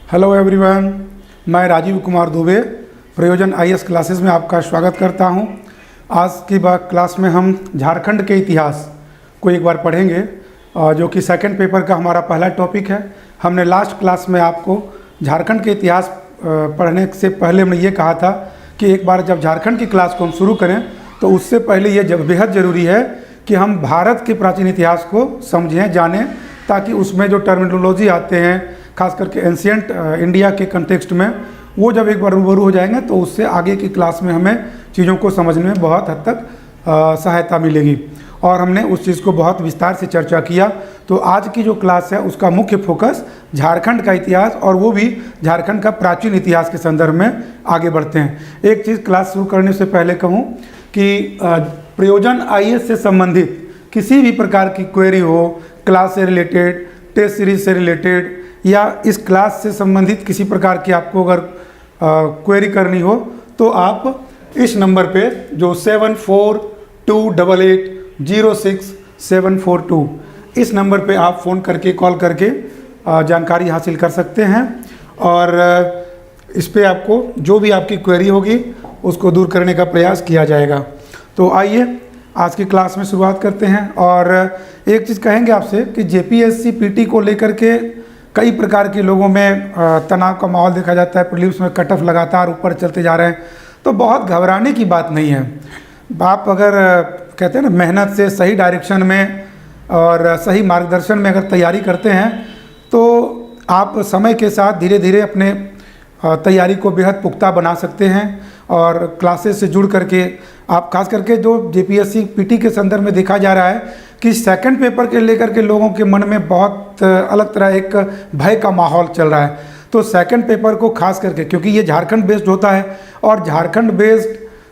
Hello everyone, मैं राजीव कुमार दुबे प्रयोजन IAS classes में आपका स्वागत करता हूं। आज की क्लास में हम झारखंड के इतिहास को एक बार पढ़ेंगे, जो कि सेकंड पेपर का हमारा पहला टॉपिक है। हमने लास्ट क्लास में आपको झारखंड के इतिहास पढ़ने से पहले हमने ये कहा था कि एक बार जब झारखंड की क्लास को हम शुरू करें तो उससे पहले ये बेहद ज़रूरी है कि हम भारत के प्राचीन इतिहास को समझें, जानें, ताकि उसमें जो टर्मिनोलॉजी आते हैं खास करके एंशिएंट इंडिया के कंटेक्स्ट में, वो जब एक बार रूबरू हो जाएंगे तो उससे आगे की क्लास में हमें चीज़ों को समझने में बहुत हद तक सहायता मिलेगी। और हमने उस चीज़ को बहुत विस्तार से चर्चा किया। तो आज की जो क्लास है उसका मुख्य फोकस झारखंड का इतिहास, और वो भी झारखंड का प्राचीन इतिहास के संदर्भ में आगे बढ़ते हैं। एक चीज़ क्लास शुरू करने से पहले कहूँ कि प्रयोजन आईएएस से संबंधित किसी भी प्रकार की क्वेरी हो, क्लास से रिलेटेड, टेस्ट सीरीज से रिलेटेड, या इस क्लास से संबंधित किसी प्रकार की आपको अगर क्वेरी करनी हो तो आप इस नंबर पे जो 7428806742 इस नंबर पे आप फ़ोन करके कॉल करके जानकारी हासिल कर सकते हैं, और इस पे आपको जो भी आपकी क्वेरी होगी उसको दूर करने का प्रयास किया जाएगा। तो आइए आज की क्लास में शुरुआत करते हैं। और एक चीज़ कहेंगे आपसे कि जेपीएससी पीटी को लेकर के कई प्रकार के लोगों में तनाव का माहौल देखा जाता है। प्रीलिम्स में कट ऑफ लगातार ऊपर चलते जा रहे हैं, तो बहुत घबराने की बात नहीं है। आप अगर कहते हैं ना, मेहनत से सही डायरेक्शन में और सही मार्गदर्शन में अगर तैयारी करते हैं तो आप समय के साथ धीरे धीरे अपने तैयारी को बेहद पुख्ता बना सकते हैं। और क्लासेस से जुड़ करके आप खास करके जो जेपीएससी पीटी के संदर्भ में देखा जा रहा है कि सेकंड पेपर के लेकर के लोगों के मन में बहुत अलग तरह एक भय का माहौल चल रहा है। तो सेकंड पेपर को खास करके, क्योंकि ये झारखंड बेस्ड होता है और झारखंड बेस्ड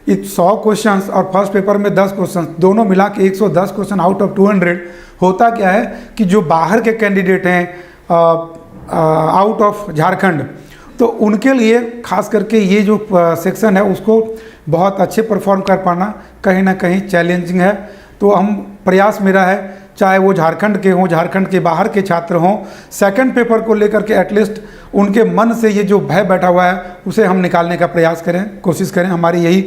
100 क्वेश्चंस और फर्स्ट पेपर में 10 क्वेश्चन, दोनों मिला के 110 क्वेश्चन आउट ऑफ 200। होता क्या है कि जो बाहर के कैंडिडेट हैं आउट ऑफ झारखंड, तो उनके लिए खास करके ये जो सेक्शन है उसको बहुत अच्छे परफॉर्म कर पाना कहीं ना कहीं चैलेंजिंग है। तो हम प्रयास मेरा है, चाहे वो झारखंड के हों, झारखंड के बाहर के छात्र हों, सेकंड पेपर को लेकर के एटलीस्ट उनके मन से ये जो भय बैठा हुआ है उसे हम निकालने का प्रयास करें, कोशिश करें। हमारी यही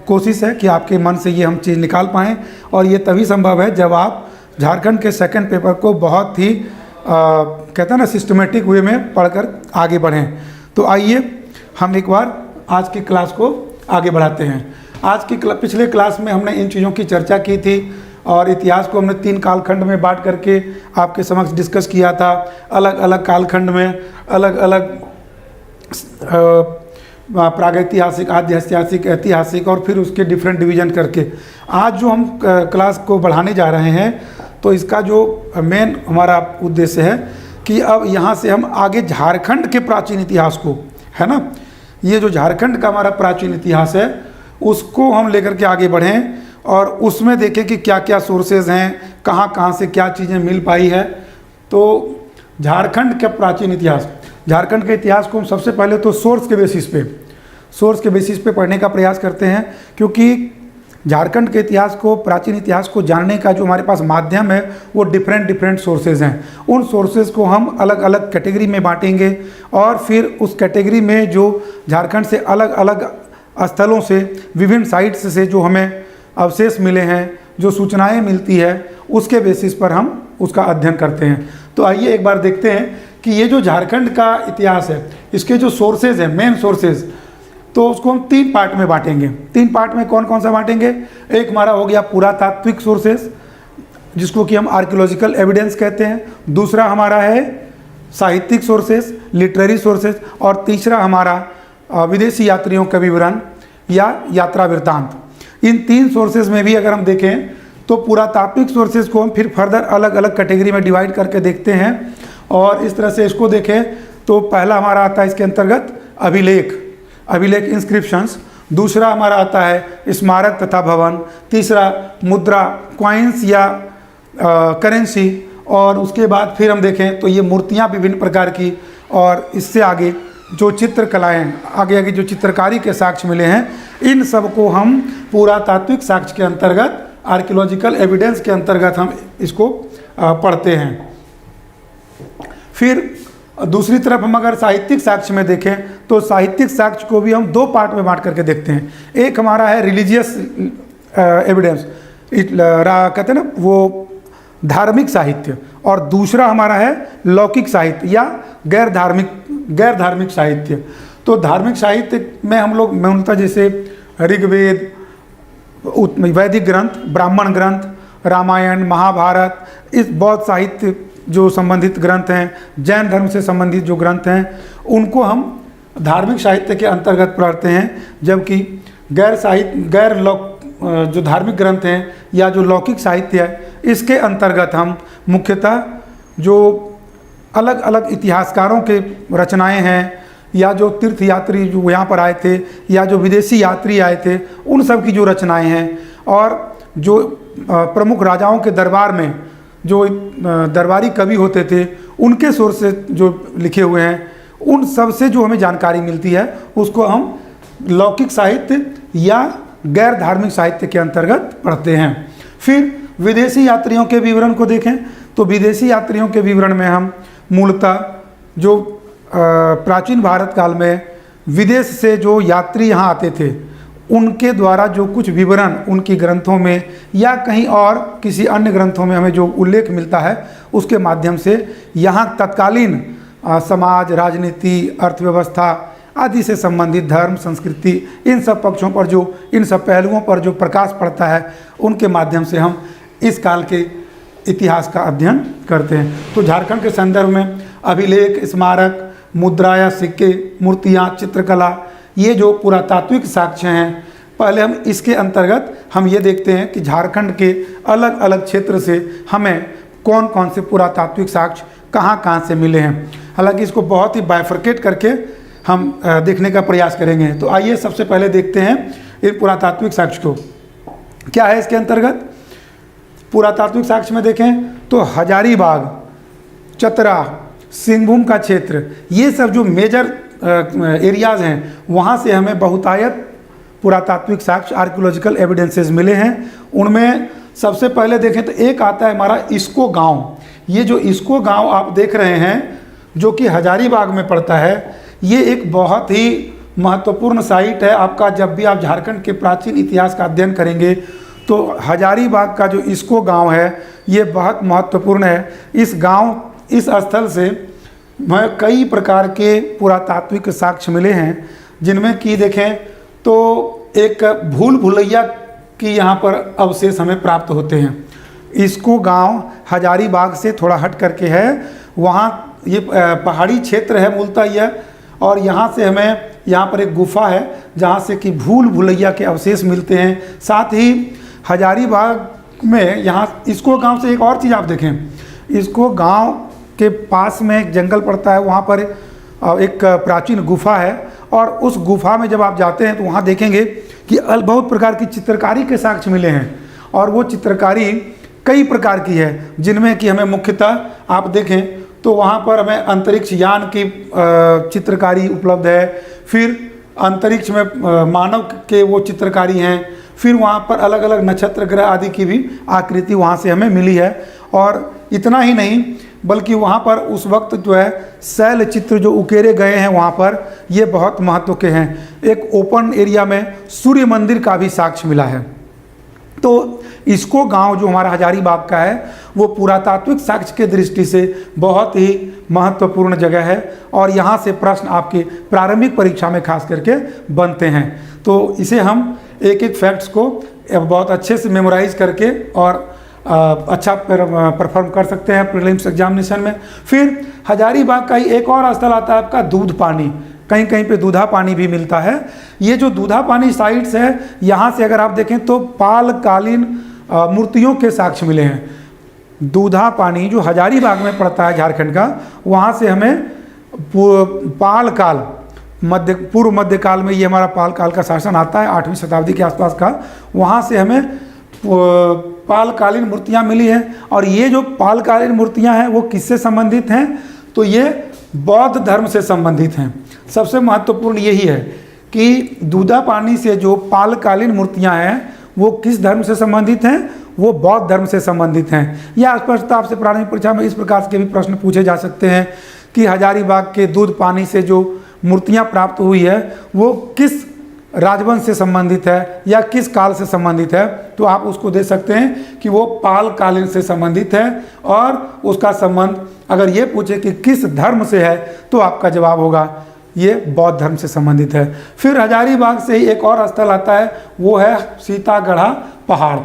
कोशिश है कि आपके मन से ये हम चीज़ निकाल पाएँ, और ये तभी संभव है जब आप झारखंड के सेकंड पेपर को बहुत ही कहते हैं ना सिस्टमेटिक वे में पढ़कर आगे बढ़ें। तो आइए हम एक बार आज की क्लास को आगे बढ़ाते हैं। आज की पिछले क्लास में हमने इन चीज़ों की चर्चा की थी, और इतिहास को हमने 3 कालखंड में बांट करके आपके समक्ष डिस्कस किया था। अलग अलग कालखंड में अलग अलग प्रागैतिहासिक, आद्य ऐतिहासिक, ऐतिहासिक, और फिर उसके डिफरेंट डिवीजन करके आज जो हम क्लास को बढ़ाने जा रहे हैं, तो इसका जो मेन हमारा उद्देश्य है कि अब यहाँ से हम आगे झारखंड के प्राचीन इतिहास को, है ना, ये जो झारखंड का हमारा प्राचीन इतिहास है उसको हम लेकर के आगे बढ़ें, और उसमें देखें कि क्या क्या सोर्सेज हैं, कहाँ कहाँ से क्या चीज़ें मिल पाई है। तो झारखंड का प्राचीन इतिहास, झारखंड के इतिहास को हम सबसे पहले तो सोर्स के बेसिस पे पढ़ने का प्रयास करते हैं, क्योंकि झारखंड के इतिहास को, प्राचीन इतिहास को जानने का जो हमारे पास माध्यम है वो डिफरेंट सोर्सेज हैं। उन सोर्सेज को हम अलग अलग कैटेगरी में बांटेंगे, और फिर उस कैटेगरी में जो झारखंड से अलग अलग स्थलों से, विभिन्न साइट्स से जो हमें अवशेष मिले हैं, जो सूचनाएं मिलती है, उसके बेसिस पर हम उसका अध्ययन करते हैं। तो आइए एक बार देखते हैं कि ये जो झारखंड का इतिहास है, इसके जो सोर्सेज हैं, मेन सोर्सेज, तो उसको हम 3 पार्ट में बांटेंगे। 3 पार्ट में कौन कौन सा बांटेंगे? एक हमारा हो गया पुरातात्विक सोर्सेज, जिसको कि हम आर्कियोलॉजिकल एविडेंस कहते हैं। दूसरा हमारा है साहित्यिक सोर्सेज, लिटरेरी सोर्सेज, और तीसरा हमारा विदेशी यात्रियों का विवरण या यात्रा वृत्तांत। इन 3 सोर्सेज में भी अगर हम देखें तो पुरातात्विक सोर्सेज को हम फिर फर्दर अलग अलग कैटेगरी में डिवाइड करके देखते हैं, और इस तरह से इसको देखें तो पहला हमारा आता है इसके अंतर्गत अभिलेख इंस्क्रिप्शंस। दूसरा हमारा आता है स्मारक तथा भवन। तीसरा मुद्रा, कॉइन्स या करेंसी, और उसके बाद फिर हम देखें तो ये मूर्तियाँ विभिन्न प्रकार की, और इससे आगे जो चित्रकलाएँ, आगे जो चित्रकारी के साक्ष्य मिले हैं, इन सब को हम पुरातात्विक साक्ष्य के अंतर्गत, आर्कियोलॉजिकल एविडेंस के अंतर्गत हम इसको पढ़ते हैं। फिर और दूसरी तरफ हम अगर साहित्यिक साक्ष्य में देखें तो साहित्यिक साक्ष्य को भी हम दो पार्ट में बांट करके देखते हैं। एक हमारा है रिलीजियस एविडेंस, कहते हैं ना वो धार्मिक साहित्य, और दूसरा हमारा है लौकिक साहित्य या गैर धार्मिक साहित्य। तो धार्मिक साहित्य में हम लोग मूलतः जैसे ऋग्वेद, वैदिक ग्रंथ, ब्राह्मण ग्रंथ, रामायण, महाभारत, इस बौद्ध साहित्य जो संबंधित ग्रंथ हैं, जैन धर्म से संबंधित जो ग्रंथ हैं, उनको हम धार्मिक साहित्य के अंतर्गत पढ़ते हैं। जबकि जो धार्मिक ग्रंथ हैं या जो लौकिक साहित्य है, इसके अंतर्गत हम मुख्यतः जो अलग अलग इतिहासकारों के रचनाएं हैं, या जो तीर्थयात्री जो यहाँ पर आए थे, या जो विदेशी यात्री आए थे, उन सब की जो रचनाएं हैं, और जो प्रमुख राजाओं के दरबार में जो दरबारी कवि होते थे, उनके सोर्स से जो लिखे हुए हैं, उन सब से जो हमें जानकारी मिलती है, उसको हम लौकिक साहित्य या गैर धार्मिक साहित्य के अंतर्गत पढ़ते हैं। फिर विदेशी यात्रियों के विवरण को देखें तो विदेशी यात्रियों के विवरण में हम मूलतः जो प्राचीन भारत काल में विदेश से जो यात्री यहाँ आते थे, उनके द्वारा जो कुछ विवरण उनकी ग्रंथों में या कहीं और किसी अन्य ग्रंथों में हमें जो उल्लेख मिलता है, उसके माध्यम से यहाँ तत्कालीन समाज, राजनीति, अर्थव्यवस्था आदि से संबंधित धर्म, संस्कृति, इन सब पक्षों पर इन सब पहलुओं पर जो प्रकाश पड़ता है, उनके माध्यम से हम इस काल के इतिहास का अध्ययन करते हैं। तो झारखंड के संदर्भ में अभिलेख, स्मारक, मुद्रा या सिक्के, मूर्तियाँ, चित्रकला, ये जो पुरातात्विक साक्ष्य हैं, पहले हम इसके अंतर्गत हम ये देखते हैं कि झारखंड के अलग अलग क्षेत्र से हमें कौन कौन से पुरातात्विक साक्ष्य कहाँ से मिले हैं। हालांकि इसको बहुत ही बाइफरकेट करके हम देखने का प्रयास करेंगे। तो आइए सबसे पहले देखते हैं इन पुरातात्विक साक्ष्य को। क्या है इसके अंतर्गत? पुरातात्विक साक्ष्य में देखें तो हजारीबाग, चतरा, सिंहभूम का क्षेत्र, ये सब जो मेजर एरियाज़ हैं, वहाँ से हमें बहुतायत पुरातात्विक साक्ष्य, आर्कियोलॉजिकल एविडेंसेस मिले हैं। उनमें सबसे पहले देखें तो एक आता है हमारा इसको गांव। ये जो इसको गांव आप देख रहे हैं, जो कि हजारीबाग में पड़ता है, ये एक बहुत ही महत्वपूर्ण साइट है। आपका जब भी आप झारखंड के प्राचीन इतिहास का अध्ययन करेंगे तो हजारीबाग का जो इसको गांव है, ये बहुत महत्वपूर्ण है। इस स्थल से कई प्रकार के पुरातात्विक साक्ष्य मिले हैं, जिनमें कि देखें तो एक भूल भुलैया की यहाँ पर अवशेष हमें प्राप्त होते हैं। इसको गांव हजारीबाग से थोड़ा हट करके है, वहाँ ये पहाड़ी क्षेत्र है मूलतः यह, और यहाँ से हमें यहाँ पर एक गुफा है जहाँ से कि भूल भुलैया के अवशेष मिलते हैं। साथ ही हजारीबाग में यहाँ इसको गांव से एक और चीज़ आप देखें, इसको गांव के पास में एक जंगल पड़ता है, वहाँ पर एक प्राचीन गुफा है, और उस गुफा में जब आप जाते हैं तो वहाँ देखेंगे कि बहुत प्रकार की चित्रकारी के साक्ष्य मिले हैं, और वो चित्रकारी कई प्रकार की है, जिनमें कि हमें मुख्यतः आप देखें तो वहाँ पर हमें अंतरिक्ष यान की चित्रकारी उपलब्ध है, फिर अंतरिक्ष में मानव के वो चित्रकारी हैं, फिर वहाँ पर अलग अलग नक्षत्र ग्रह आदि की भी आकृति वहाँ से हमें मिली है। और इतना ही नहीं, बल्कि वहाँ पर उस वक्त जो है शैल चित्र जो उकेरे गए हैं वहाँ पर, ये बहुत महत्व के हैं। एक ओपन एरिया में सूर्य मंदिर का भी साक्ष्य मिला है। तो इसको गांव जो हमारा हजारीबाग का है, वो पुरातात्विक साक्ष्य के दृष्टि से बहुत ही महत्वपूर्ण जगह है, और यहाँ से प्रश्न आपके प्रारंभिक परीक्षा में खास करके बनते हैं। तो इसे हम एक एक फैक्ट्स को बहुत अच्छे से मेमोराइज करके और अच्छा परफॉर्म कर सकते हैं प्रीलिम्स एग्जामिनेशन में। फिर हजारीबाग का ही एक और स्थल आता है आपका दूध पानी, कहीं कहीं पे दूधा पानी भी मिलता है। ये जो दूधा पानी साइट्स है, यहाँ से अगर आप देखें तो पालकालीन मूर्तियों के साक्ष्य मिले हैं। दूधा पानी जो हजारीबाग में पड़ता है झारखंड का, वहाँ से हमें पाल काल, पूर्व मध्यकाल में ये हमारा पाल काल का शासन आता है 8वीं शताब्दी के आसपास का, वहाँ से हमें पालकालीन मूर्तियाँ मिली हैं। और ये जो पालकालीन मूर्तियाँ हैं वो किससे संबंधित हैं? तो ये बौद्ध धर्म से संबंधित हैं। सबसे महत्वपूर्ण यही है कि दूधा पानी से जो पालकालीन मूर्तियाँ हैं वो किस धर्म से संबंधित हैं? वो बौद्ध धर्म से संबंधित हैं। या स्पष्टता आपसे प्रारंभिक परीक्षा में इस प्रकार के भी प्रश्न पूछे जा सकते हैं कि हजारीबाग के दूध पानी से जो मूर्तियां प्राप्त हुई है वो किस राजवंश से संबंधित है या किस काल से संबंधित है, तो आप उसको दे सकते हैं कि वो पाल कालीन से संबंधित है। और उसका संबंध अगर ये पूछे कि किस धर्म से है तो आपका जवाब होगा ये बौद्ध धर्म से संबंधित है। फिर हजारीबाग से ही एक और स्थल आता है, वो है सीतागढ़ा पहाड़।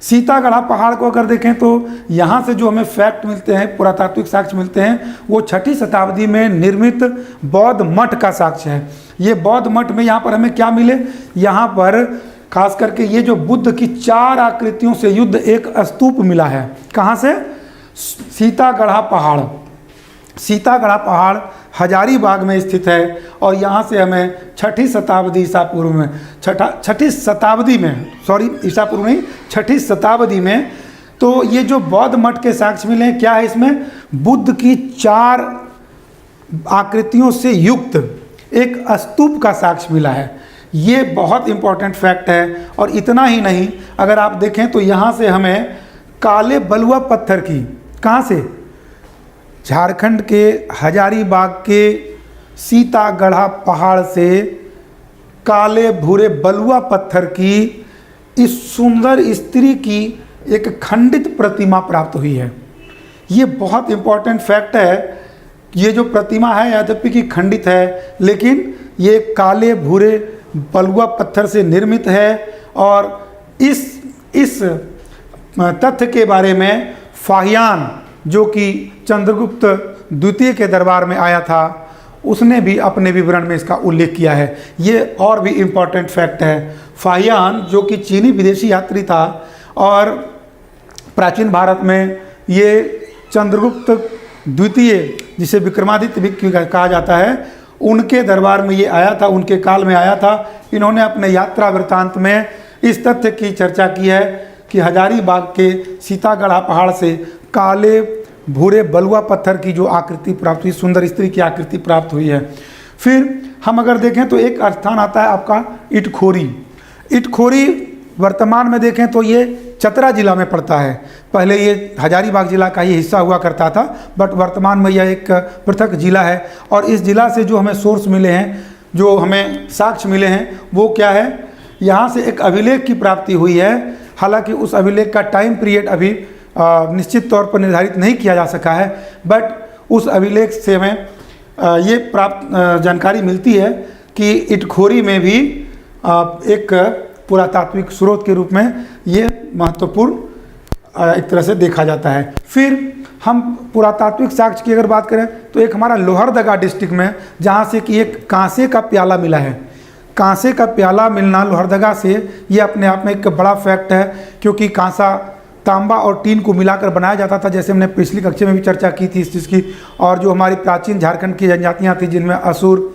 सीतागढ़ा पहाड़ को अगर देखें तो यहाँ से जो हमें फैक्ट मिलते हैं, पुरातात्विक साक्ष्य मिलते हैं, वो 6ठी शताब्दी में निर्मित बौद्ध मठ का साक्ष्य है। ये बौद्ध मठ में यहाँ पर हमें क्या मिले, यहाँ पर खास करके ये जो बुद्ध की 4 आकृतियों से युद्ध एक स्तूप मिला है। कहाँ से? सीतागढ़ा पहाड़। सीतागढ़ा पहाड़ हजारीबाग में स्थित है और यहाँ से हमें 6ठी शताब्दी ईसा पूर्व में, 6ठी शताब्दी में, सॉरी ईसा पूर्व नहीं, 6ठी शताब्दी में, तो ये जो बौद्ध मठ के साक्ष्य मिले क्या है इसमें, बुद्ध की 4 आकृतियों से युक्त एक स्तूप का साक्ष्य मिला है। ये बहुत इंपॉर्टेंट फैक्ट है। और इतना ही नहीं, अगर आप देखें तो यहाँ से हमें काले बलुआ पत्थर की, कहाँ से, झारखंड के हजारीबाग के सीतागढ़ा पहाड़ से काले भूरे बलुआ पत्थर की इस सुंदर स्त्री की एक खंडित प्रतिमा प्राप्त हुई है। ये बहुत इंपॉर्टेंट फैक्ट है। ये जो प्रतिमा है यद्यपि कि खंडित है, लेकिन ये काले भूरे बलुआ पत्थर से निर्मित है। और इस तथ्य के बारे में फाहियान, जो कि चंद्रगुप्त द्वितीय के दरबार में आया था, उसने भी अपने विवरण में इसका उल्लेख किया है। ये और भी इम्पॉर्टेंट फैक्ट है। फाहियान जो कि चीनी विदेशी यात्री था और प्राचीन भारत में ये चंद्रगुप्त द्वितीय, जिसे विक्रमादित्य भी कहा जाता है, उनके दरबार में ये आया था, उनके काल में आया था। इन्होंने अपने यात्रा वृत्तांत में इस तथ्य की चर्चा की है कि हजारीबाग के सीतागढ़ा पहाड़ से काले भूरे बलुआ पत्थर की जो आकृति प्राप्त हुई, सुंदर स्त्री की आकृति प्राप्त हुई है। फिर हम अगर देखें तो एक स्थान आता है आपका इटखोरी। इटखोरी वर्तमान में देखें तो ये चतरा जिला में पड़ता है। पहले ये हजारीबाग जिला का ही हिस्सा हुआ करता था, बट वर्तमान में यह एक पृथक जिला है। और इस जिला से जो हमें सोर्स मिले हैं, जो हमें साक्ष्य मिले हैं, वो क्या है, यहाँ से एक अभिलेख की प्राप्ति हुई है। हालांकि उस अभिलेख का टाइम पीरियड अभी निश्चित तौर पर निर्धारित नहीं किया जा सका है, बट उस अभिलेख से हमें ये प्राप्त जानकारी मिलती है कि इटखोरी में भी एक पुरातात्विक स्रोत के रूप में ये महत्वपूर्ण एक तरह से देखा जाता है। फिर हम पुरातात्विक साक्ष्य की अगर बात करें तो एक हमारा लोहरदगा डिस्ट्रिक्ट में, जहाँ से कि एक कांसे का प्याला मिला है। कांसे का प्याला मिलना लोहरदगा से, ये अपने आप में एक बड़ा फैक्ट है, क्योंकि कांसा तांबा और टीन को मिलाकर बनाया जाता था, जैसे हमने पिछली कक्षा में भी चर्चा की थी इस चीज़ की। और जो हमारी प्राचीन झारखंड की जनजातियाँ थी, जिनमें असुर,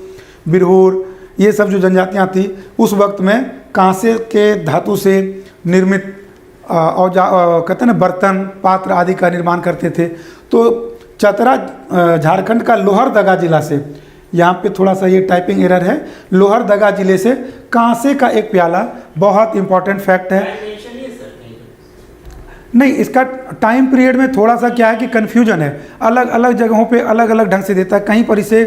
बिरहुर, ये सब जो जनजातियाँ थी, उस वक्त में कांसे के धातु से निर्मित कहते हैं ना, बर्तन, पात्र आदि का निर्माण करते थे। तो चतरा झारखंड का लोहरदगा जिला से, यहाँ पे थोड़ा सा ये टाइपिंग एरर है, लोहरदगा जिले से कांसे का एक प्याला, बहुत इंपॉर्टेंट फैक्ट है। नहीं, इसका टाइम पीरियड में थोड़ा सा क्या है कि कन्फ्यूजन है, अलग अलग जगहों पे अलग अलग ढंग से देता है। कहीं पर इसे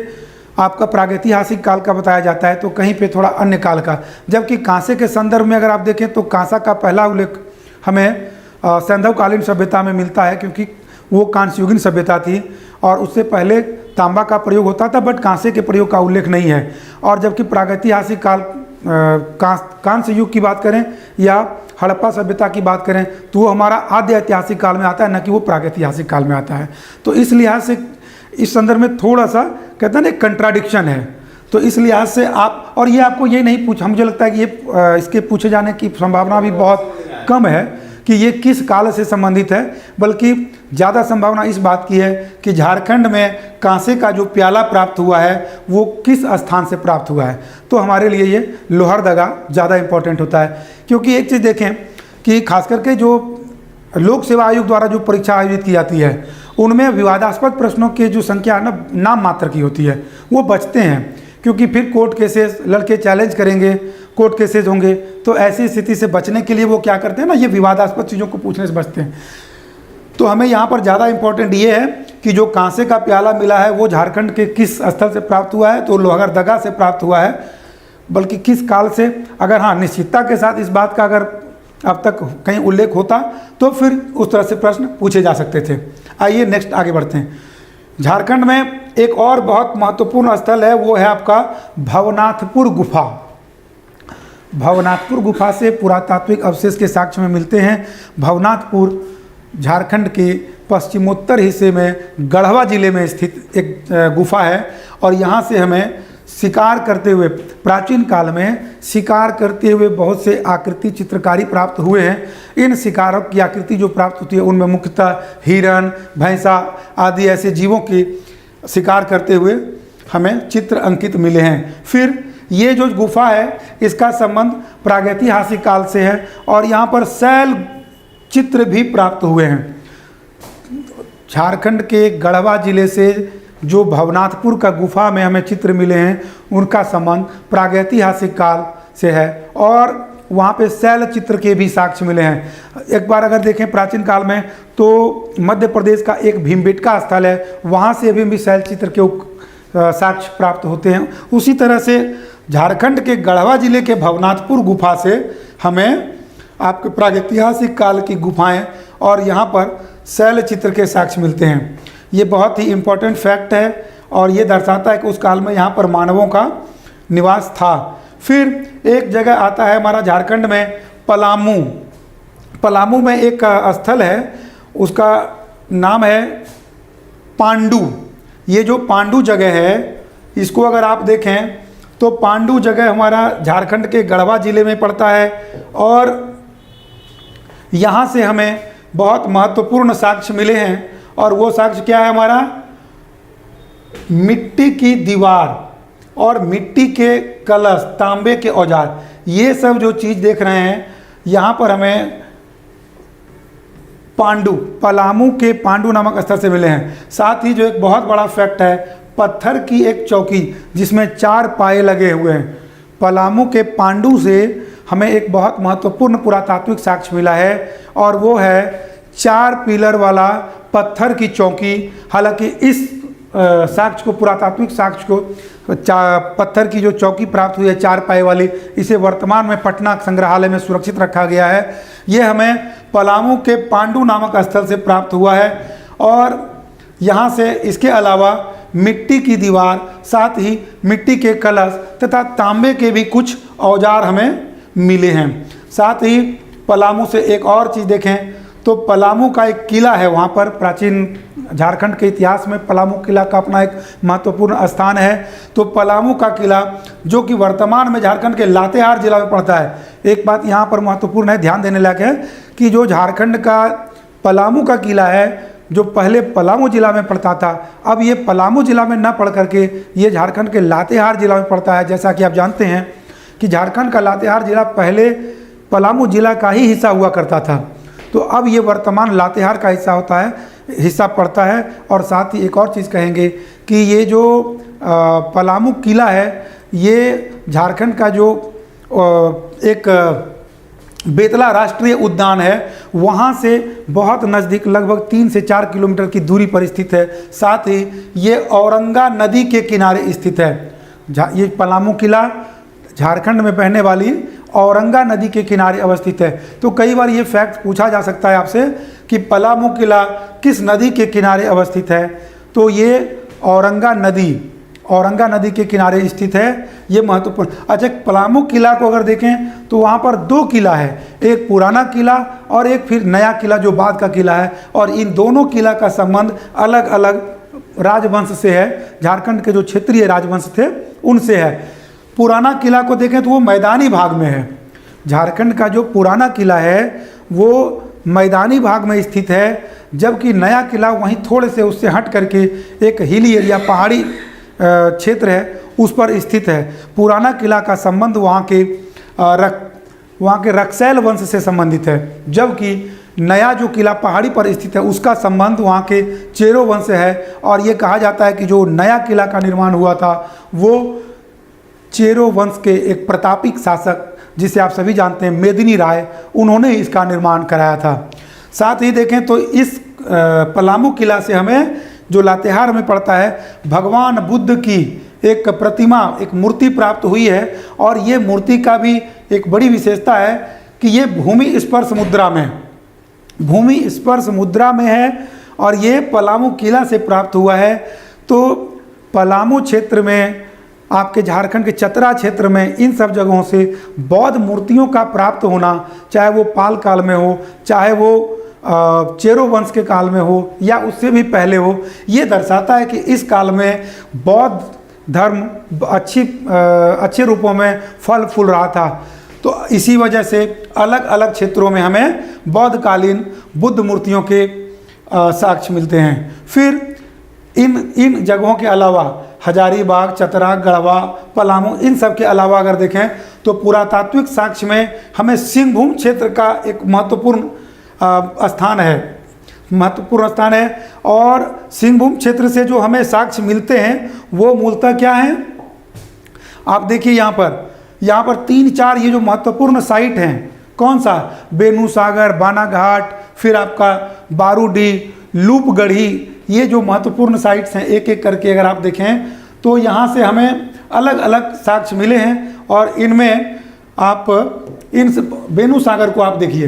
आपका प्रागैतिहासिक काल का बताया जाता है, तो कहीं पे थोड़ा अन्य काल का। जबकि कांसे के संदर्भ में अगर आप देखें तो कांसा का पहला उल्लेख हमें सैंधवकालीन सभ्यता में मिलता है, क्योंकि वो कांस्ययुगीन सभ्यता थी और उससे पहले तांबा का प्रयोग होता था, बट कांसे के प्रयोग का उल्लेख नहीं है। और जबकि प्रागैतिहासिक काल कांस्य युग की बात करें या हड़प्पा सभ्यता की बात करें तो वो हमारा आद्य ऐतिहासिक काल में आता है, न कि वो प्रागैतिहासिक काल में आता है। तो इस लिहाज से इस संदर्भ में थोड़ा सा कहते हैं ना कंट्राडिक्शन है। तो इस लिहाज से आप, और ये आपको ये नहीं पूछ, मुझे लगता है कि ये इसके पूछे जाने की संभावना भी बहुत कम है कि ये किस काल से संबंधित है, बल्कि ज़्यादा संभावना इस बात की है कि झारखंड में कांसे का जो प्याला प्राप्त हुआ है वो किस स्थान से प्राप्त हुआ है। तो हमारे लिए ये लोहरदगा ज़्यादा इम्पोर्टेंट होता है। क्योंकि एक चीज़ देखें कि खास करके जो लोक सेवा आयोग द्वारा जो परीक्षा आयोजित की जाती है, उनमें विवादास्पद प्रश्नों की जो संख्या है ना, नाम मात्र की होती है, वो बचते हैं। क्योंकि फिर कोर्ट केसेस, लड़के चैलेंज करेंगे, कोर्ट केसेस होंगे, तो ऐसी स्थिति से बचने के लिए वो क्या करते हैं ना, ये विवादास्पद चीज़ों को पूछने से बचते हैं। तो हमें यहाँ पर ज़्यादा इम्पोर्टेंट ये है कि जो कांसे का प्याला मिला है वो झारखंड के किस स्थल से प्राप्त हुआ है, तो लोहरदगा से प्राप्त हुआ है, बल्कि किस काल से। अगर हाँ निश्चितता के साथ इस बात का अगर अब तक कहीं उल्लेख होता तो फिर उस तरह से प्रश्न पूछे जा सकते थे। आइए नेक्स्ट आगे बढ़ते हैं। झारखंड में एक और बहुत महत्वपूर्ण स्थल है, वो है आपका भवनाथपुर गुफा। भवनाथपुर गुफा से पुरातात्विक अवशेष के साक्ष्य में मिलते हैं। भवनाथपुर झारखंड के पश्चिमोत्तर हिस्से में गढ़वा जिले में स्थित एक गुफा है, और यहाँ से हमें शिकार करते हुए, प्राचीन काल में शिकार करते हुए बहुत से आकृति चित्रकारी प्राप्त हुए हैं। इन शिकारों की आकृति जो प्राप्त होती है उनमें मुख्यतः हिरण, भैंसा आदि ऐसे जीवों की शिकार करते हुए हमें चित्र अंकित मिले हैं। फिर ये जो गुफा है इसका संबंध प्रागैतिहासिक काल से है, और यहाँ पर शैल चित्र भी प्राप्त हुए हैं। झारखंड के गढ़वा जिले से जो भवनाथपुर का गुफा में हमें चित्र मिले हैं उनका संबंध प्रागैतिहासिक काल से है, और वहाँ पे शैल चित्र के भी साक्ष्य मिले हैं। एक बार अगर देखें प्राचीन काल में तो मध्य प्रदेश का एक भीमबेटका स्थल है, वहाँ से अभी भी शैल चित्र के साक्ष्य प्राप्त होते हैं। उसी तरह से झारखंड के गढ़वा जिले के भवनाथपुर गुफा से हमें आपके प्रागैतिहासिक काल की गुफाएं और यहाँ पर शैल चित्र के साक्ष्य मिलते हैं। ये बहुत ही इम्पोर्टेंट फैक्ट है, और ये दर्शाता है कि उस काल में यहाँ पर मानवों का निवास था। फिर एक जगह आता है हमारा झारखंड में पलामू। पलामू में एक स्थल है, उसका नाम है पांडू। ये जो पांडू जगह है, इसको अगर आप देखें तो पांडू जगह हमारा झारखंड के गढ़वा जिले में पड़ता है, और यहाँ से हमें बहुत महत्वपूर्ण साक्ष्य मिले हैं। और वो साक्ष्य क्या है हमारा? मिट्टी की दीवार और मिट्टी के कलश, तांबे के औजार, ये सब जो चीज़ देख रहे हैं यहाँ पर हमें पांडु, पलामू के पांडु नामक स्थल से मिले हैं। साथ ही जो एक बहुत बड़ा फैक्ट है, पत्थर की एक चौकी जिसमें 4 पाए लगे हुए हैं। पलामू के पांडु से हमें एक बहुत महत्वपूर्ण पुरातात्विक साक्ष्य मिला है, और वो है 4 पिलर वाला पत्थर की चौकी। हालांकि इस साक्ष्य को, पुरातात्विक साक्ष्य को, पत्थर की जो चौकी प्राप्त हुई है 4 पाए वाली, इसे वर्तमान में पटना संग्रहालय में सुरक्षित रखा गया है। ये हमें पलामू के पांडु नामक स्थल से प्राप्त हुआ है, और यहाँ से इसके अलावा मिट्टी की दीवार, साथ ही मिट्टी के कलश तथा तांबे के भी कुछ औजार हमें मिले हैं। साथ ही पलामू से एक और चीज़ देखें तो पलामू का एक किला है, वहाँ पर प्राचीन झारखंड के इतिहास में पलामू किला का अपना एक महत्वपूर्ण स्थान है। तो पलामू का किला जो कि वर्तमान में झारखंड के लातेहार जिला में पड़ता है। एक बात यहाँ पर महत्वपूर्ण है, ध्यान देने लायक है कि जो झारखंड का पलामू का किला है, जो पहले पलामू जिला में पड़ता था, अब ये पलामू जिला में न पढ़ करके ये झारखंड के लातेहार जिला में पड़ता है। जैसा कि आप जानते हैं कि झारखंड का लातेहार जिला पहले पलामू जिला का ही हिस्सा हुआ करता था, तो अब ये वर्तमान लातेहार का हिस्सा पड़ता है। और साथ ही एक और चीज़ कहेंगे कि ये जो पलामू किला है, ये झारखंड का जो एक बेतला राष्ट्रीय उद्यान है, वहाँ से बहुत नज़दीक, लगभग 3 से 4 किलोमीटर की दूरी पर स्थित है। साथ ही ये औरंगा नदी के किनारे स्थित है। ये पलामू किला झारखंड में बहने वाली औरंगा नदी के किनारे अवस्थित है। तो कई बार ये फैक्ट पूछा जा सकता है आपसे कि पलामू किला किस नदी के किनारे अवस्थित है, तो ये औरंगा नदी के किनारे स्थित है। ये महत्वपूर्ण। अच्छा, पलामू किला को अगर देखें तो वहाँ पर 2 किला है, एक पुराना किला और एक फिर नया किला जो बाद का किला है, और इन दोनों किला का संबंध अलग अलग राजवंश से है। झारखंड के जो क्षेत्रीय राजवंश थे उनसे है। पुराना किला को देखें तो वो मैदानी भाग में है। झारखंड का जो पुराना किला है वो मैदानी भाग में स्थित है, जबकि नया किला वहीं थोड़े से उससे हट करके एक हिली एरिया, पहाड़ी क्षेत्र है, उस पर स्थित है। पुराना किला का संबंध वहाँ के रक्सैल वंश से संबंधित है, जबकि नया जो किला पहाड़ी पर स्थित है उसका संबंध वहाँ के चेरो वंश से है। और ये कहा जाता है कि जो नया किला का निर्माण हुआ था वो चेरो वंश के एक प्रतापिक शासक, जिसे आप सभी जानते हैं मेदिनी राय, उन्होंने इसका निर्माण कराया था। साथ ही देखें तो इस पलामू किला से हमें जो लातेहार में पड़ता है, भगवान बुद्ध की एक प्रतिमा, एक मूर्ति प्राप्त हुई है। और ये मूर्ति का भी एक बड़ी विशेषता है कि ये भूमि स्पर्श मुद्रा में, भूमि स्पर्श मुद्रा में है और ये पलामू किला से प्राप्त हुआ है। तो पलामू क्षेत्र में, आपके झारखंड के चतरा क्षेत्र में, इन सब जगहों से बौद्ध मूर्तियों का प्राप्त होना, चाहे वो पाल काल में हो, चाहे वो चेरो वंश के काल में हो या उससे भी पहले हो, ये दर्शाता है कि इस काल में बौद्ध धर्म अच्छे रूपों में फल फूल रहा था। तो इसी वजह से अलग अलग क्षेत्रों में हमें बौद्धकालीन बुद्ध मूर्तियों के साक्ष्य मिलते हैं। फिर इन जगहों के अलावा हजारीबाग, चतरा, गढ़वा, पलामू, इन सब के अलावा अगर देखें तो पुरातात्विक साक्ष्य में हमें सिंहभूम क्षेत्र का एक महत्वपूर्ण स्थान है। और सिंहभूम क्षेत्र से जो हमें साक्ष्य मिलते हैं वो मूलतः क्या है, आप देखिए यहाँ पर 3-4 ये जो महत्वपूर्ण साइट हैं, कौन सा, बेनू सागर, बानाघाट, फिर आपका बारूडी, लूपगढ़ी, ये जो महत्वपूर्ण साइट्स हैं, एक एक करके अगर आप देखें तो यहाँ से हमें अलग अलग साक्ष्य मिले हैं। और इनमें आप बेनू सागर को आप देखिए,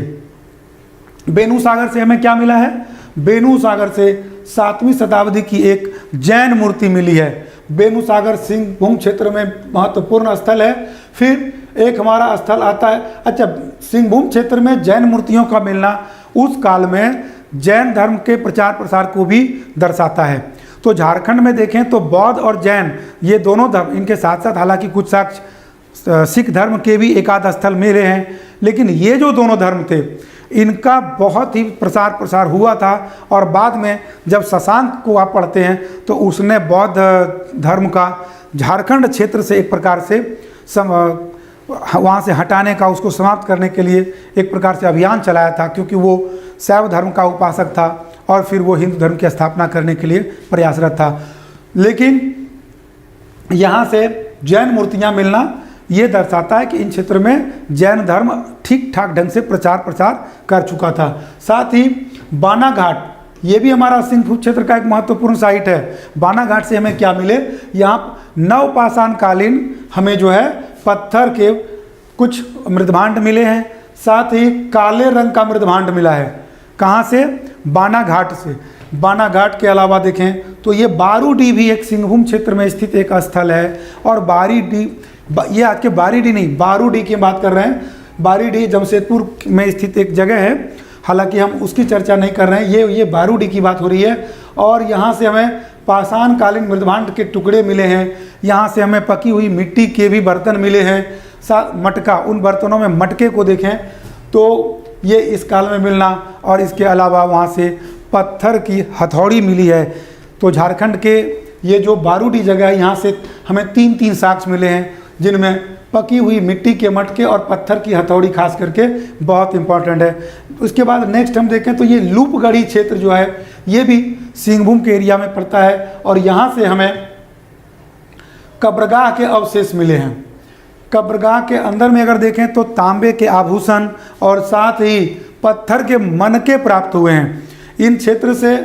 बेनू सागर से हमें क्या मिला है, बेनू सागर से 7वीं शताब्दी की एक जैन मूर्ति मिली है। बेनू सागर सिंहभूम क्षेत्र में महत्वपूर्ण स्थल है। फिर एक हमारा स्थल आता है, अच्छा, सिंहभूम क्षेत्र में जैन मूर्तियों का मिलना उस काल में जैन धर्म के प्रचार प्रसार को भी दर्शाता है। तो झारखंड में देखें तो बौद्ध और जैन ये दोनों धर्म, इनके साथ साथ हालांकि कुछ साक्ष्य सिख धर्म के भी एकाध स्थल मिले हैं, लेकिन ये जो दोनों धर्म थे इनका बहुत ही प्रसार हुआ था। और बाद में जब शशांक को आप पढ़ते हैं तो उसने बौद्ध धर्म का झारखंड क्षेत्र से एक प्रकार से वहाँ से हटाने का, उसको समाप्त करने के लिए एक प्रकार से अभियान चलाया था, क्योंकि वो शैव धर्म का उपासक था और फिर वो हिंदू धर्म की स्थापना करने के लिए प्रयासरत था। लेकिन यहाँ से जैन मूर्तियाँ मिलना ये दर्शाता है कि इन क्षेत्र में जैन धर्म ठीक ठाक ढंग से प्रचार कर चुका था। साथ ही बानाघाट, ये भी हमारा सिंहभूम क्षेत्र का एक महत्वपूर्ण साइट है। बानाघाट से हमें क्या मिले, यहाँ नवपाषाण कालीन हमें जो है पत्थर के कुछ मृदभांड मिले हैं। साथ ही काले रंग का मृदभांड मिला है, कहाँ से, बानाघाट से। बानाघाट के अलावा देखें तो ये बारूडी भी एक सिंहभूम क्षेत्र में स्थित एक स्थल है। और बारीडी, ये आज के बारीडी नहीं, बारूडी की बात कर रहे हैं। बारीडी जमशेदपुर में स्थित एक जगह है, हालांकि हम उसकी चर्चा नहीं कर रहे हैं, ये बारूडी की बात हो रही है। और यहाँ से हमें पाषाण कालीन मृदभांड के टुकड़े मिले हैं। यहाँ से हमें पकी हुई मिट्टी के भी बर्तन मिले हैं। मटका, उन बर्तनों में मटके को देखें तो ये इस काल में मिलना, और इसके अलावा वहाँ से पत्थर की हथौड़ी मिली है। तो झारखंड के ये जो बारूडी जगह है, यहाँ से हमें 3 साक्ष्य मिले हैं, जिनमें पकी हुई मिट्टी के मटके और पत्थर की हथौड़ी खास करके बहुत इंपॉर्टेंट है। उसके बाद नेक्स्ट हम देखें तो ये लूपगढ़ी क्षेत्र जो है ये भी सिंहभूम के एरिया में पड़ता है। और यहाँ से हमें कब्रगाह के अवशेष मिले हैं। कब्रगाह के अंदर में अगर देखें तो तांबे के आभूषण और साथ ही पत्थर के मनके प्राप्त हुए हैं। इन क्षेत्र से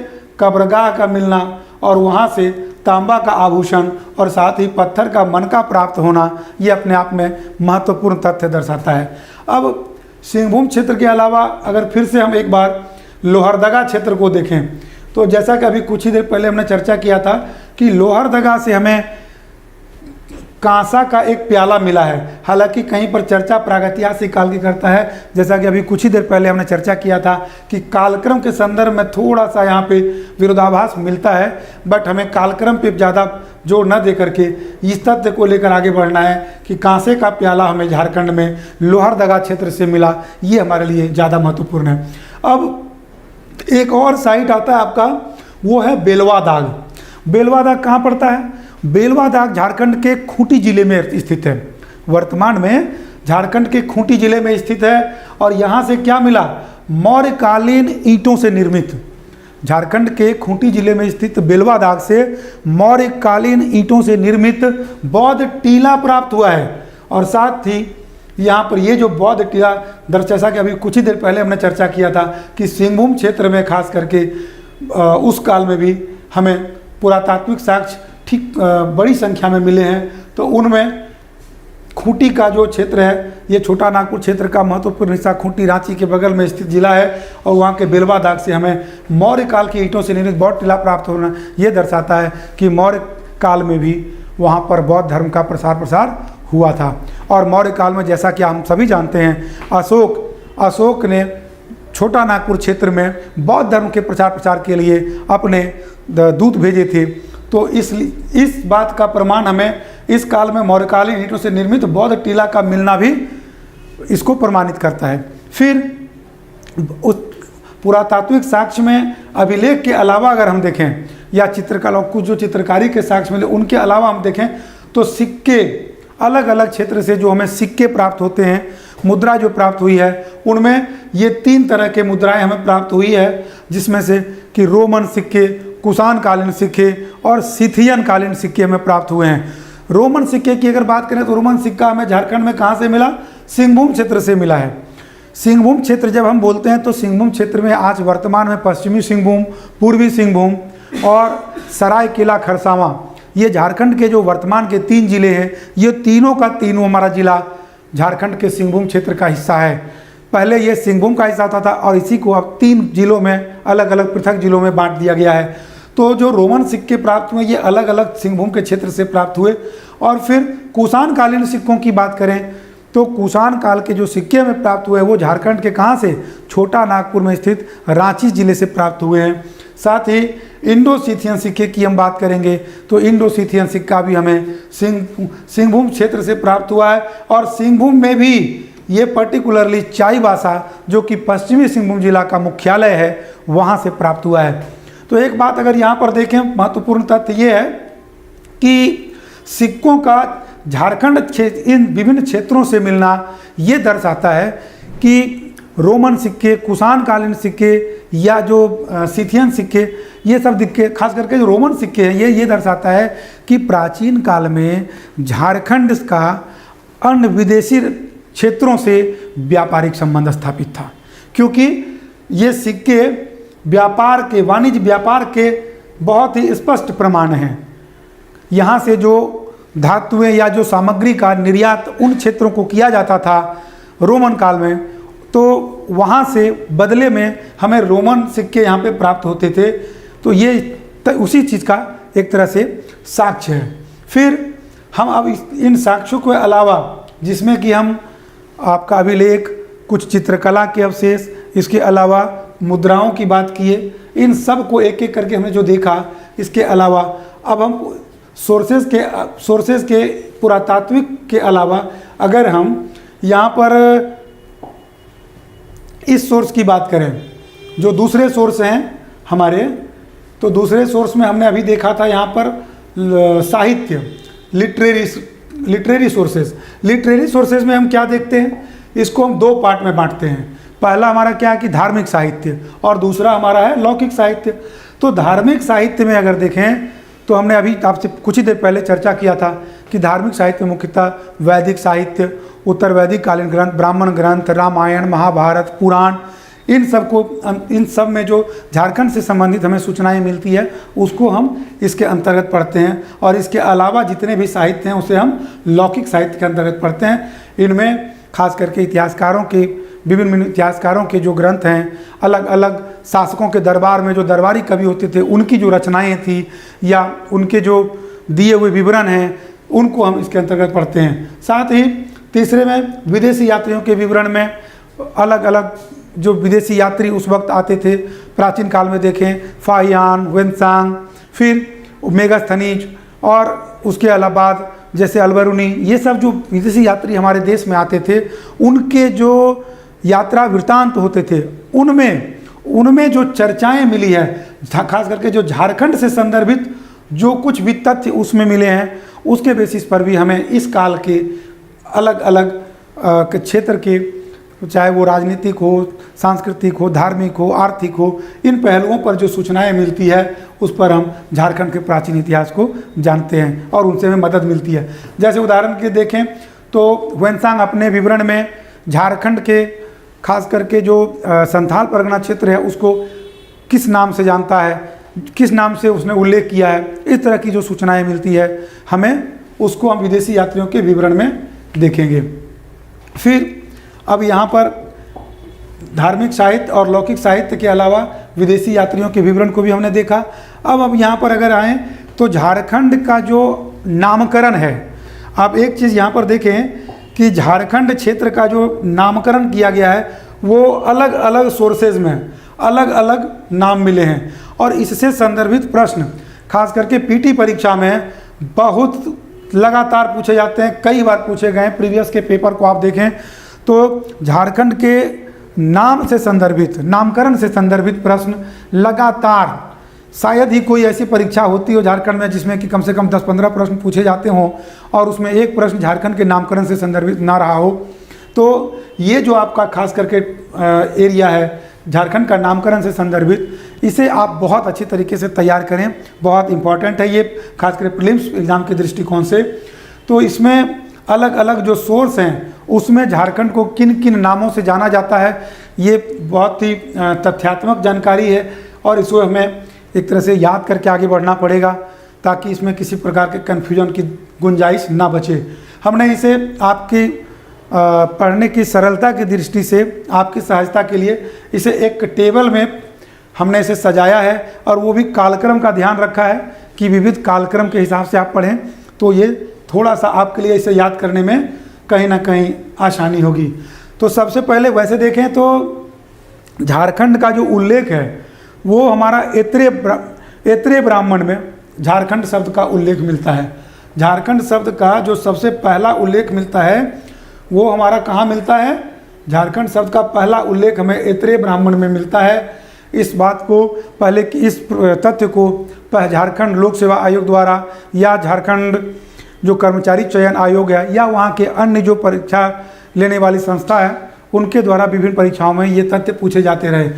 कब्रगाह का मिलना और वहाँ से तांबा का आभूषण और साथ ही पत्थर का मनका प्राप्त होना, ये अपने आप में महत्वपूर्ण तथ्य दर्शाता है। अब सिंहभूम क्षेत्र के अलावा अगर फिर से हम एक बार लोहरदगा क्षेत्र को देखें तो जैसा कि अभी कुछ ही देर पहले हमने चर्चा किया था कि लोहरदगा से हमें कांसा का एक प्याला मिला है। हालांकि कहीं पर चर्चा प्रागैतिहासिक काल की करता है, जैसा कि अभी कुछ ही देर पहले हमने चर्चा किया था कि कालक्रम के संदर्भ में थोड़ा सा यहाँ पे विरोधाभास मिलता है, बट हमें कालक्रम पे ज़्यादा जोर न दे करके इस तथ्य को लेकर आगे बढ़ना है कि कांसे का प्याला हमें झारखंड में लोहरदगा क्षेत्र से मिला, ये हमारे लिए ज़्यादा महत्वपूर्ण है। अब एक और साइट आता है आपका, वो है बेलवा दाग। बेलवा दाग कहाँ पड़ता है? बेलवा दाग झारखंड के खूंटी जिले में स्थित है। वर्तमान में झारखंड के खूंटी जिले में स्थित है। और यहाँ से क्या मिला? मौर्यकालीन ईंटों से निर्मित, झारखंड के खूंटी जिले में स्थित बेलवा दाग से मौर्यकालीन ईंटों से निर्मित बौद्ध टीला प्राप्त हुआ है। और साथ ही यहाँ पर ये जो बौद्ध टीला जैसा कि अभी कुछ ही देर पहले हमने चर्चा किया था कि सिंहभूम क्षेत्र में खास करके उस काल में भी हमें पुरातात्विक साक्ष्य ठीक बड़ी संख्या में मिले हैं। तो उनमें खूंटी का जो क्षेत्र है, ये छोटा नागपुर क्षेत्र का महत्वपूर्ण हिस्सा खूंटी रांची के बगल में स्थित जिला है, और वहाँ के बेलवा दाग से हमें मौर्य काल की ईंटों से निर्मित बौद्ध टीला प्राप्त होना, ये दर्शाता है कि मौर्य काल में भी वहाँ पर बौद्ध धर्म का प्रसार हुआ था। और मौर्य काल में जैसा कि हम सभी जानते हैं, अशोक ने छोटा नागपुर क्षेत्र में बौद्ध धर्म के प्रचार के लिए अपने दूत भेजे थे। तो इस बात का प्रमाण हमें इस काल में मौर्यकालीन ईंटों से निर्मित बौद्ध टीला का मिलना भी इसको प्रमाणित करता है। फिर उस पुरातात्विक साक्ष्य में अभिलेख के अलावा अगर हम देखें, या चित्रकला कुछ जो चित्रकारी के साक्ष्य मिले उनके अलावा हम देखें, तो सिक्के, अलग अलग क्षेत्र से जो हमें सिक्के प्राप्त होते हैं, मुद्रा जो प्राप्त हुई है, उनमें ये 3 तरह के मुद्राएं हमें प्राप्त हुई है, जिसमें से कि रोमन सिक्के, कुषाण कालीन सिक्के और सिथियन कालीन सिक्के हमें प्राप्त हुए हैं। रोमन सिक्के की अगर बात करें तो रोमन सिक्का हमें झारखंड में कहाँ से मिला? सिंहभूम क्षेत्र से मिला है। सिंहभूम क्षेत्र जब हम बोलते हैं तो सिंहभूम क्षेत्र में आज वर्तमान में पश्चिमी सिंहभूम, पूर्वी सिंहभूम और सरायकेला खरसावां, ये झारखंड के जो वर्तमान के 3 जिले हैं, ये तीनों का तीनों हमारा जिला झारखंड के सिंहभूम क्षेत्र का हिस्सा है। पहले ये सिंहभूम का हिस्सा होता था और इसी को अब 3 जिलों में, अलग अलग पृथक जिलों में बांट दिया गया है। तो जो रोमन सिक्के प्राप्त हुए, ये अलग अलग सिंहभूम के क्षेत्र से प्राप्त हुए। और फिर कुषाण कालीन सिक्कों की बात करें तो कुषाण काल के जो सिक्के हमें प्राप्त हुए वो झारखंड के कहाँ से? छोटा नागपुर में स्थित रांची जिले से प्राप्त हुए हैं। साथ ही इंडो सिथियन सिक्के की हम बात करेंगे तो इंडो सिथियन सिक्का भी हमें सिंहभूम क्षेत्र से प्राप्त हुआ है। और सिंहभूम में भी ये पर्टिकुलरली चाईबासा, जो कि पश्चिमी सिंहभूम जिला का मुख्यालय है, वहाँ से प्राप्त हुआ है। तो एक बात अगर यहाँ पर देखें, महत्वपूर्ण तथ्य ये है कि सिक्कों का झारखंड इन विभिन्न क्षेत्रों से मिलना ये दर्शाता है कि रोमन सिक्के, कुषाण कालीन सिक्के या जो सिथियन सिक्के, ये सब दिक्के, खास करके जो रोमन सिक्के हैं, ये दर्शाता है कि प्राचीन काल में झारखंड का अन्य विदेशी क्षेत्रों से व्यापारिक संबंध स्थापित था, क्योंकि ये सिक्के व्यापार के, वाणिज्य व्यापार के बहुत ही स्पष्ट प्रमाण हैं। यहाँ से जो धातुएं या जो सामग्री का निर्यात उन क्षेत्रों को किया जाता था रोमन काल में, तो वहाँ से बदले में हमें रोमन सिक्के यहाँ पे प्राप्त होते थे। तो ये उसी चीज़ का एक तरह से साक्ष्य है। फिर हम अब इन साक्ष्यों के अलावा, जिसमें कि हम आपका अभिलेख, कुछ चित्रकला के अवशेष, इसके अलावा मुद्राओं की बात किए, इन सब को एक एक करके हमने जो देखा, इसके अलावा अब हम सोर्सेज के पुरातात्विक के अलावा अगर हम यहाँ पर इस सोर्स की बात करें, जो दूसरे सोर्स हैं हमारे, तो दूसरे सोर्स में हमने अभी देखा था यहाँ पर साहित्य, लिटरेरी सोर्सेज में हम क्या देखते हैं, इसको हम 2 पार्ट में बांटते हैं। पहला हमारा क्या है कि धार्मिक साहित्य, और दूसरा हमारा है लौकिक साहित्य। तो धार्मिक साहित्य में अगर देखें तो हमने अभी आपसे कुछ ही देर पहले चर्चा किया था कि धार्मिक साहित्य में मुख्यतः वैदिक साहित्य, उत्तर वैदिक कालीन ग्रंथ, ब्राह्मण ग्रंथ, रामायण, महाभारत, पुराण, इन सब में जो झारखंड से संबंधित हमें सूचनाएं मिलती है उसको हम इसके अंतर्गत पढ़ते हैं। और इसके अलावा जितने भी साहित्य हैं उसे हम लौकिक साहित्य के अंतर्गत पढ़ते हैं। इनमें खास करके विभिन्न इतिहासकारों के जो ग्रंथ हैं, अलग अलग शासकों के दरबार में जो दरबारी कवि होते थे उनकी जो रचनाएं थी या उनके जो दिए हुए विवरण हैं, उनको हम इसके अंतर्गत पढ़ते हैं। साथ ही तीसरे में विदेशी यात्रियों के विवरण में, अलग अलग जो विदेशी यात्री उस वक्त आते थे प्राचीन काल में देखें, फाहियान, वेंसांग, फिर मेगास्थनीज और उसके अलावा जैसे अलबरूनी, ये सब जो विदेशी यात्री हमारे देश में आते थे, उनके जो यात्रा वृत्तांत होते थे, उनमें जो चर्चाएं मिली है, खास करके जो झारखंड से संदर्भित जो कुछ भी तथ्य उसमें मिले हैं, उसके बेसिस पर भी हमें इस काल के अलग अलग क्षेत्र के, चाहे वो राजनीतिक हो, सांस्कृतिक हो, धार्मिक हो, आर्थिक हो, इन पहलुओं पर जो सूचनाएं मिलती है उस पर हम झारखंड के प्राचीन इतिहास को जानते हैं और उनसे हमें मदद मिलती है। जैसे उदाहरण के देखें तो वेंसांग अपने विवरण में झारखंड के खास करके जो संथाल परगना क्षेत्र है उसको किस नाम से जानता है, किस नाम से उसने उल्लेख किया है, इस तरह की जो सूचनाएं मिलती है हमें, उसको हम विदेशी यात्रियों के विवरण में देखेंगे। फिर अब यहाँ पर धार्मिक साहित्य और लौकिक साहित्य के अलावा विदेशी यात्रियों के विवरण को भी हमने देखा। अब यहाँ पर अगर आएँ तो झारखंड का जो नामकरण है, आप एक चीज़ यहाँ पर देखें कि झारखंड क्षेत्र का जो नामकरण किया गया है वो अलग अलग सोर्सेज में अलग अलग नाम मिले हैं, और इससे संदर्भित प्रश्न खास करके पीटी परीक्षा में बहुत लगातार पूछे जाते हैं, कई बार पूछे गए हैं। प्रीवियस के पेपर को आप देखें तो झारखंड के नाम से संदर्भित, नामकरण से संदर्भित प्रश्न लगातार, शायद ही कोई ऐसी परीक्षा होती हो झारखंड में जिसमें कि कम से कम 10-15 प्रश्न पूछे जाते हों और उसमें एक प्रश्न झारखंड के नामकरण से संदर्भित ना रहा हो। तो ये जो आपका खास करके एरिया है झारखंड का नामकरण से संदर्भित, इसे आप बहुत अच्छी तरीके से तैयार करें, बहुत इंपॉर्टेंट है ये, खासकर प्रीलिम्स एग्ज़ाम के दृष्टिकोण से। तो इसमें अलग अलग जो सोर्स हैं उसमें झारखंड को किन किन नामों से जाना जाता है, ये बहुत ही तथ्यात्मक जानकारी है, और इसको हमें एक तरह से याद करके आगे बढ़ना पड़ेगा ताकि इसमें किसी प्रकार के कन्फ्यूजन की गुंजाइश ना बचे। हमने इसे आपकी पढ़ने की सरलता की दृष्टि से, आपकी सहायता के लिए इसे एक टेबल में हमने इसे सजाया है, और वो भी कालक्रम का ध्यान रखा है कि विविध कालक्रम के हिसाब से आप पढ़ें, तो ये थोड़ा सा आपके लिए इसे याद करने में कहीं ना कहीं आसानी होगी। तो सबसे पहले वैसे देखें तो झारखंड का जो उल्लेख है वो हमारा ऐत्रेय ब्राह्मण में झारखंड शब्द का उल्लेख मिलता है। झारखंड शब्द का जो सबसे पहला उल्लेख मिलता है वो हमारा कहाँ मिलता है? झारखंड शब्द का पहला उल्लेख हमें ऐत्रेय ब्राह्मण में मिलता है। इस बात को पहले कि इस तथ्य को झारखंड लोक सेवा आयोग द्वारा या झारखंड जो कर्मचारी चयन आयोग है या वहाँ के अन्य जो परीक्षा लेने वाली संस्था है उनके द्वारा विभिन्न परीक्षाओं में ये तथ्य पूछे जाते रहे।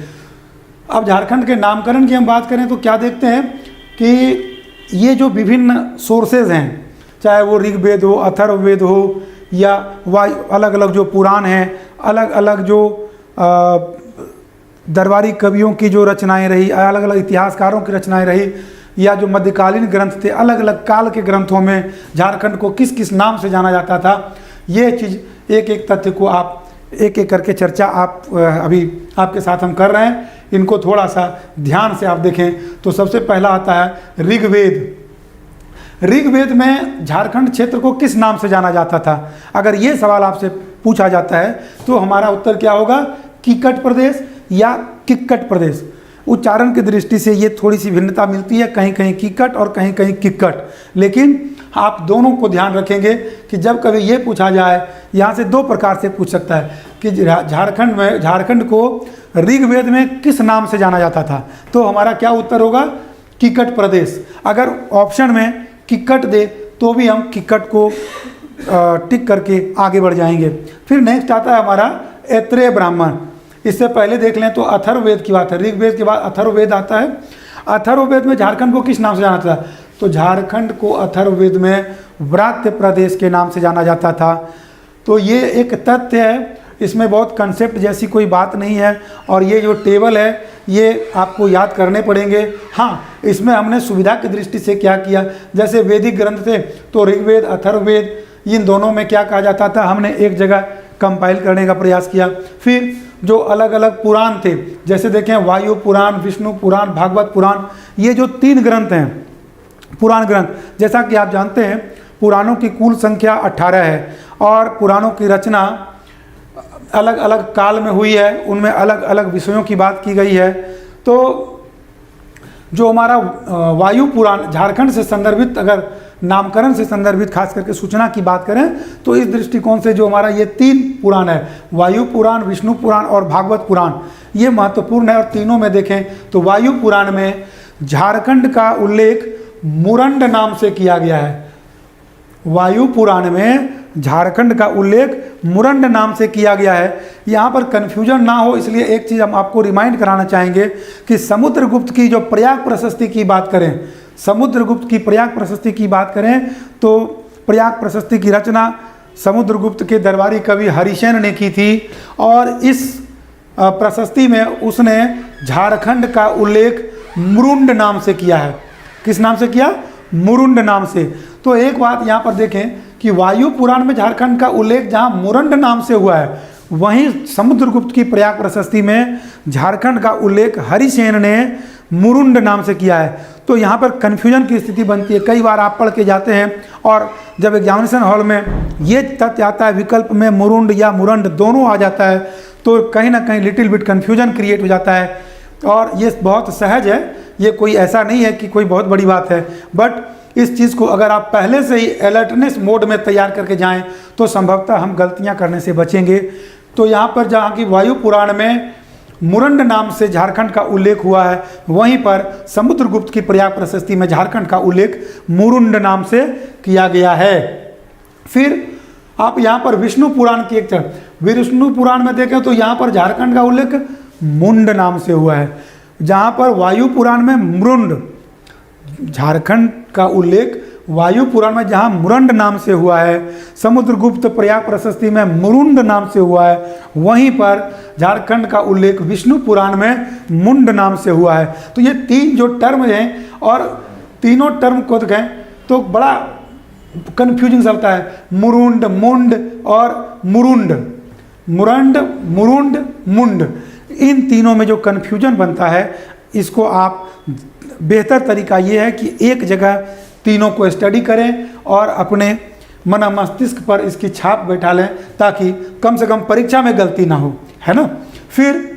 अब झारखंड के नामकरण की हम बात करें तो क्या देखते हैं कि ये जो विभिन्न सोर्सेज हैं, चाहे वो ऋग्वेद हो, अथर्ववेद हो, या अलग अलग जो पुराण हैं, अलग अलग जो दरबारी कवियों की जो रचनाएं रही, अलग अलग इतिहासकारों की रचनाएं रही, या जो मध्यकालीन ग्रंथ थे, अलग अलग काल के ग्रंथों में झारखंड को किस किस नाम से जाना जाता था, ये चीज़ एक एक तथ्य को आप एक एक करके चर्चा आप अभी आपके साथ हम कर रहे हैं। इनको थोड़ा सा ध्यान से आप देखें तो सबसे पहला आता है ऋग्वेद। ऋग्वेद में झारखंड क्षेत्र को किस नाम से जाना जाता था? अगर ये सवाल आपसे पूछा जाता है तो हमारा उत्तर क्या होगा? किक्कट प्रदेश या किक्कट प्रदेश। उच्चारण की दृष्टि से ये थोड़ी सी भिन्नता मिलती है, कहीं कहीं किक्कट और कहीं कहीं किक्कट, लेकिन आप दोनों को ध्यान रखेंगे कि जब कभी ये पूछा जाए, यहाँ से दो प्रकार से पूछ सकता है कि झारखंड को ऋग्वेद में किस नाम से जाना जाता था, तो हमारा क्या उत्तर होगा? किक्कट प्रदेश। अगर ऑप्शन में किक्कट दे तो भी हम किक्कट को टिक करके आगे बढ़ जाएंगे। फिर नेक्स्ट आता है हमारा ऐत्रेय ब्राह्मण। इससे पहले देख लें तो अथर्ववेद की बात है, ऋग्वेद के बाद अथर्ववेद आता है। अथर्ववेद में झारखंड को किस नाम से जाना था? तो झारखंड को अथर्ववेद में व्रात्य प्रदेश के नाम से जाना जाता था। तो ये एक तथ्य है, इसमें बहुत कंसेप्ट जैसी कोई बात नहीं है, और ये जो टेबल है ये आपको याद करने पड़ेंगे। हाँ, इसमें हमने सुविधा की दृष्टि से क्या किया, जैसे वैदिक ग्रंथ थे तो ऋग्वेद, अथर्ववेद, इन दोनों में क्या कहा जाता था, हमने एक जगह कंपाइल करने का प्रयास किया। फिर जो अलग अलग पुराण थे, जैसे देखें वायु पुराण, विष्णु पुराण, भागवत पुराण, ये जो 3 ग्रंथ हैं पुराण ग्रंथ, जैसा कि आप जानते हैं पुराणों की कुल संख्या 18 है, और पुराणों की रचना अलग अलग काल में हुई है, उनमें अलग अलग विषयों की बात की गई है। तो जो हमारा वायु पुराण झारखंड से संदर्भित, अगर नामकरण से संदर्भित खास करके सूचना की बात करें तो इस दृष्टिकोण से जो हमारा ये 3 पुराण है, वायु पुराण, विष्णु पुराण और भागवत पुराण, ये महत्वपूर्ण है। और तीनों में देखें तो वायु पुराण में झारखंड का उल्लेख मुरंड नाम से किया गया है। वायु पुराण में झारखंड का उल्लेख मुरंड नाम से किया गया है। यहाँ पर कन्फ्यूजन ना हो इसलिए एक चीज़ हम आपको रिमाइंड कराना चाहेंगे कि समुद्रगुप्त की जो प्रयाग प्रशस्ति की बात करें, समुद्रगुप्त की प्रयाग प्रशस्ति की बात करें तो प्रयाग प्रशस्ति की रचना समुद्रगुप्त के दरबारी कवि हरिसेन ने की थी, और इस प्रशस्ति में उसने झारखंड का उल्लेख मुरुंड नाम से किया है। किस नाम से किया? मुरुंड नाम से। तो एक बात यहाँ पर देखें कि वायु पुराण में झारखंड का उल्लेख जहाँ मुरुंड नाम से हुआ है, वहीं समुद्रगुप्त की प्रयाग प्रशस्ति में झारखंड का उल्लेख हरिसेन ने मुरुंड नाम से किया है। तो यहाँ पर कन्फ्यूजन की स्थिति बनती है। कई बार आप पढ़ के जाते हैं और जब एग्जामिनेशन हॉल में ये तथ्य आता है, विकल्प में मुरुंड या मुरंड दोनों आ जाता है, तो कहीं ना कहीं लिटिल बिट कन्फ्यूजन क्रिएट हो जाता है। और ये बहुत सहज है, ये कोई ऐसा नहीं है कि कोई बहुत बड़ी बात है। बट इस चीज़ को अगर आप पहले से ही अलर्टनेस मोड में तैयार करके जाएं तो संभवतः हम गलतियां करने से बचेंगे। तो यहाँ पर जहाँ की वायु पुराण में मुरंड नाम से झारखंड का उल्लेख हुआ है, वहीं पर समुद्रगुप्त की प्रयाग प्रशस्ति में झारखंड का उल्लेख मुरुंड नाम से किया गया है। फिर आप यहाँ पर विष्णु पुराण की एक विष्णु पुराण में देखें तो यहाँ पर झारखंड का उल्लेख मुंड नाम से हुआ है, जहाँ पर वायु पुराण में मुरुंड, झारखंड का उल्लेख वायु पुराण में जहाँ मुरंड नाम से हुआ है, समुद्रगुप्त प्रयाग प्रशस्ति में मुरुंड नाम से हुआ है, वहीं पर झारखंड का उल्लेख विष्णु पुराण में मुंड नाम से हुआ है। तो ये तीन जो टर्म हैं, और तीनों टर्म को देखें तो बड़ा कन्फ्यूजिंग चलता है, मुरुंड, मुंड और मुरुंड, मुरंड, मुरुंड, मुंड। इन तीनों में जो कन्फ्यूजन बनता है, इसको आप बेहतर तरीका ये है कि एक जगह तीनों को स्टडी करें और अपने मन मस्तिष्क पर इसकी छाप बैठा लें, ताकि कम से कम परीक्षा में गलती ना हो, है ना। फिर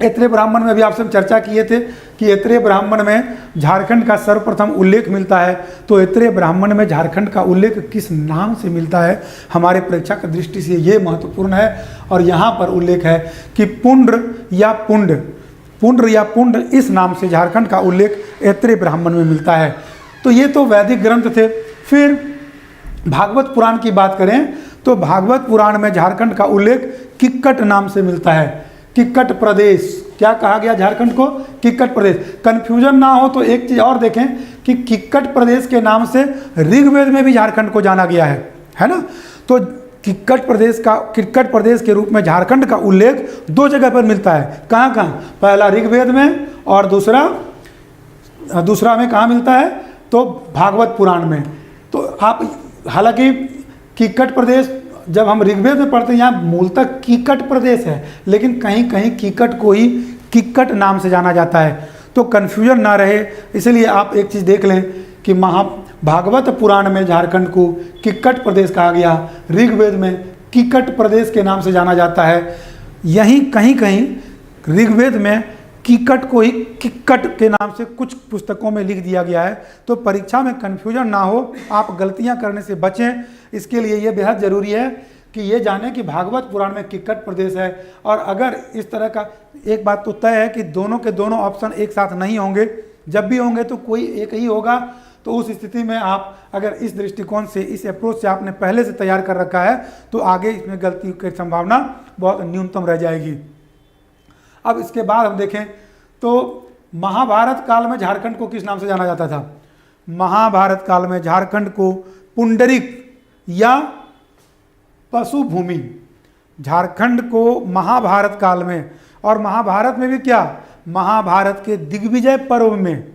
ऐत्रेय ब्राह्मण में भी आपसे हम चर्चा किए थे कि ऐत्रेय ब्राह्मण में झारखंड का सर्वप्रथम उल्लेख मिलता है। तो ऐत्रेय ब्राह्मण में झारखंड का उल्लेख किस नाम से मिलता है, हमारे परीक्षा की दृष्टि से ये महत्वपूर्ण है। और यहाँ पर उल्लेख है कि पुंड्र या पुंड, पुंड्र या पुंड, इस नाम से झारखंड का उल्लेख ऐत्रेय ब्राह्मण में मिलता है। तो ये तो वैदिक ग्रंथ थे। फिर भागवत पुराण की बात करें तो भागवत पुराण में झारखंड का उल्लेख किक्कट नाम से मिलता है। किक्कट प्रदेश, क्या कहा गया झारखंड को? किक्कट प्रदेश। कन्फ्यूजन ना हो तो एक चीज़ और देखें कि किक्कट प्रदेश के नाम से ऋग्वेद में भी झारखंड को जाना गया है ना। तो किक्कट प्रदेश के रूप में झारखंड का उल्लेख दो जगह पर मिलता है। कहाँ कहाँ? पहला ऋग्वेद में और दूसरा में कहाँ मिलता है? तो भागवत पुराण में। तो आप हालांकि किक्कट प्रदेश जब हम ऋग्वेद में पढ़ते हैं, यहाँ मूलतः कीकट प्रदेश है, लेकिन कहीं कहीं कीकट को ही किक्कट नाम से जाना जाता है। तो कन्फ्यूजन ना रहे, इसलिए आप एक चीज़ देख लें कि भागवत पुराण में झारखंड को किक्कट प्रदेश कहा गया, ऋग्वेद में कीकट प्रदेश के नाम से जाना जाता है। यहीं कहीं कहीं ऋग्वेद में कीकट को ही किक्कट के नाम से कुछ पुस्तकों में लिख दिया गया है। तो परीक्षा में कन्फ्यूजन ना हो, आप गलतियां करने से बचें, इसके लिए ये बेहद ज़रूरी है कि ये जानें कि भागवत पुराण में किक्कट प्रदेश है। और अगर इस तरह का, एक बात तो तय है कि दोनों के दोनों ऑप्शन एक साथ नहीं होंगे, जब भी होंगे तो कोई एक ही होगा। तो उस स्थिति में आप अगर इस दृष्टिकोण से, इस अप्रोच से आपने पहले से तैयार कर रखा है, तो आगे इसमें गलती की संभावना बहुत न्यूनतम रह जाएगी। अब इसके बाद हम देखें तो महाभारत काल में झारखंड को किस नाम से जाना जाता था? महाभारत काल में झारखंड को पुंडरिक या पशुभूमि, झारखंड को महाभारत काल में, और महाभारत में भी क्या, महाभारत के दिग्विजय पर्व में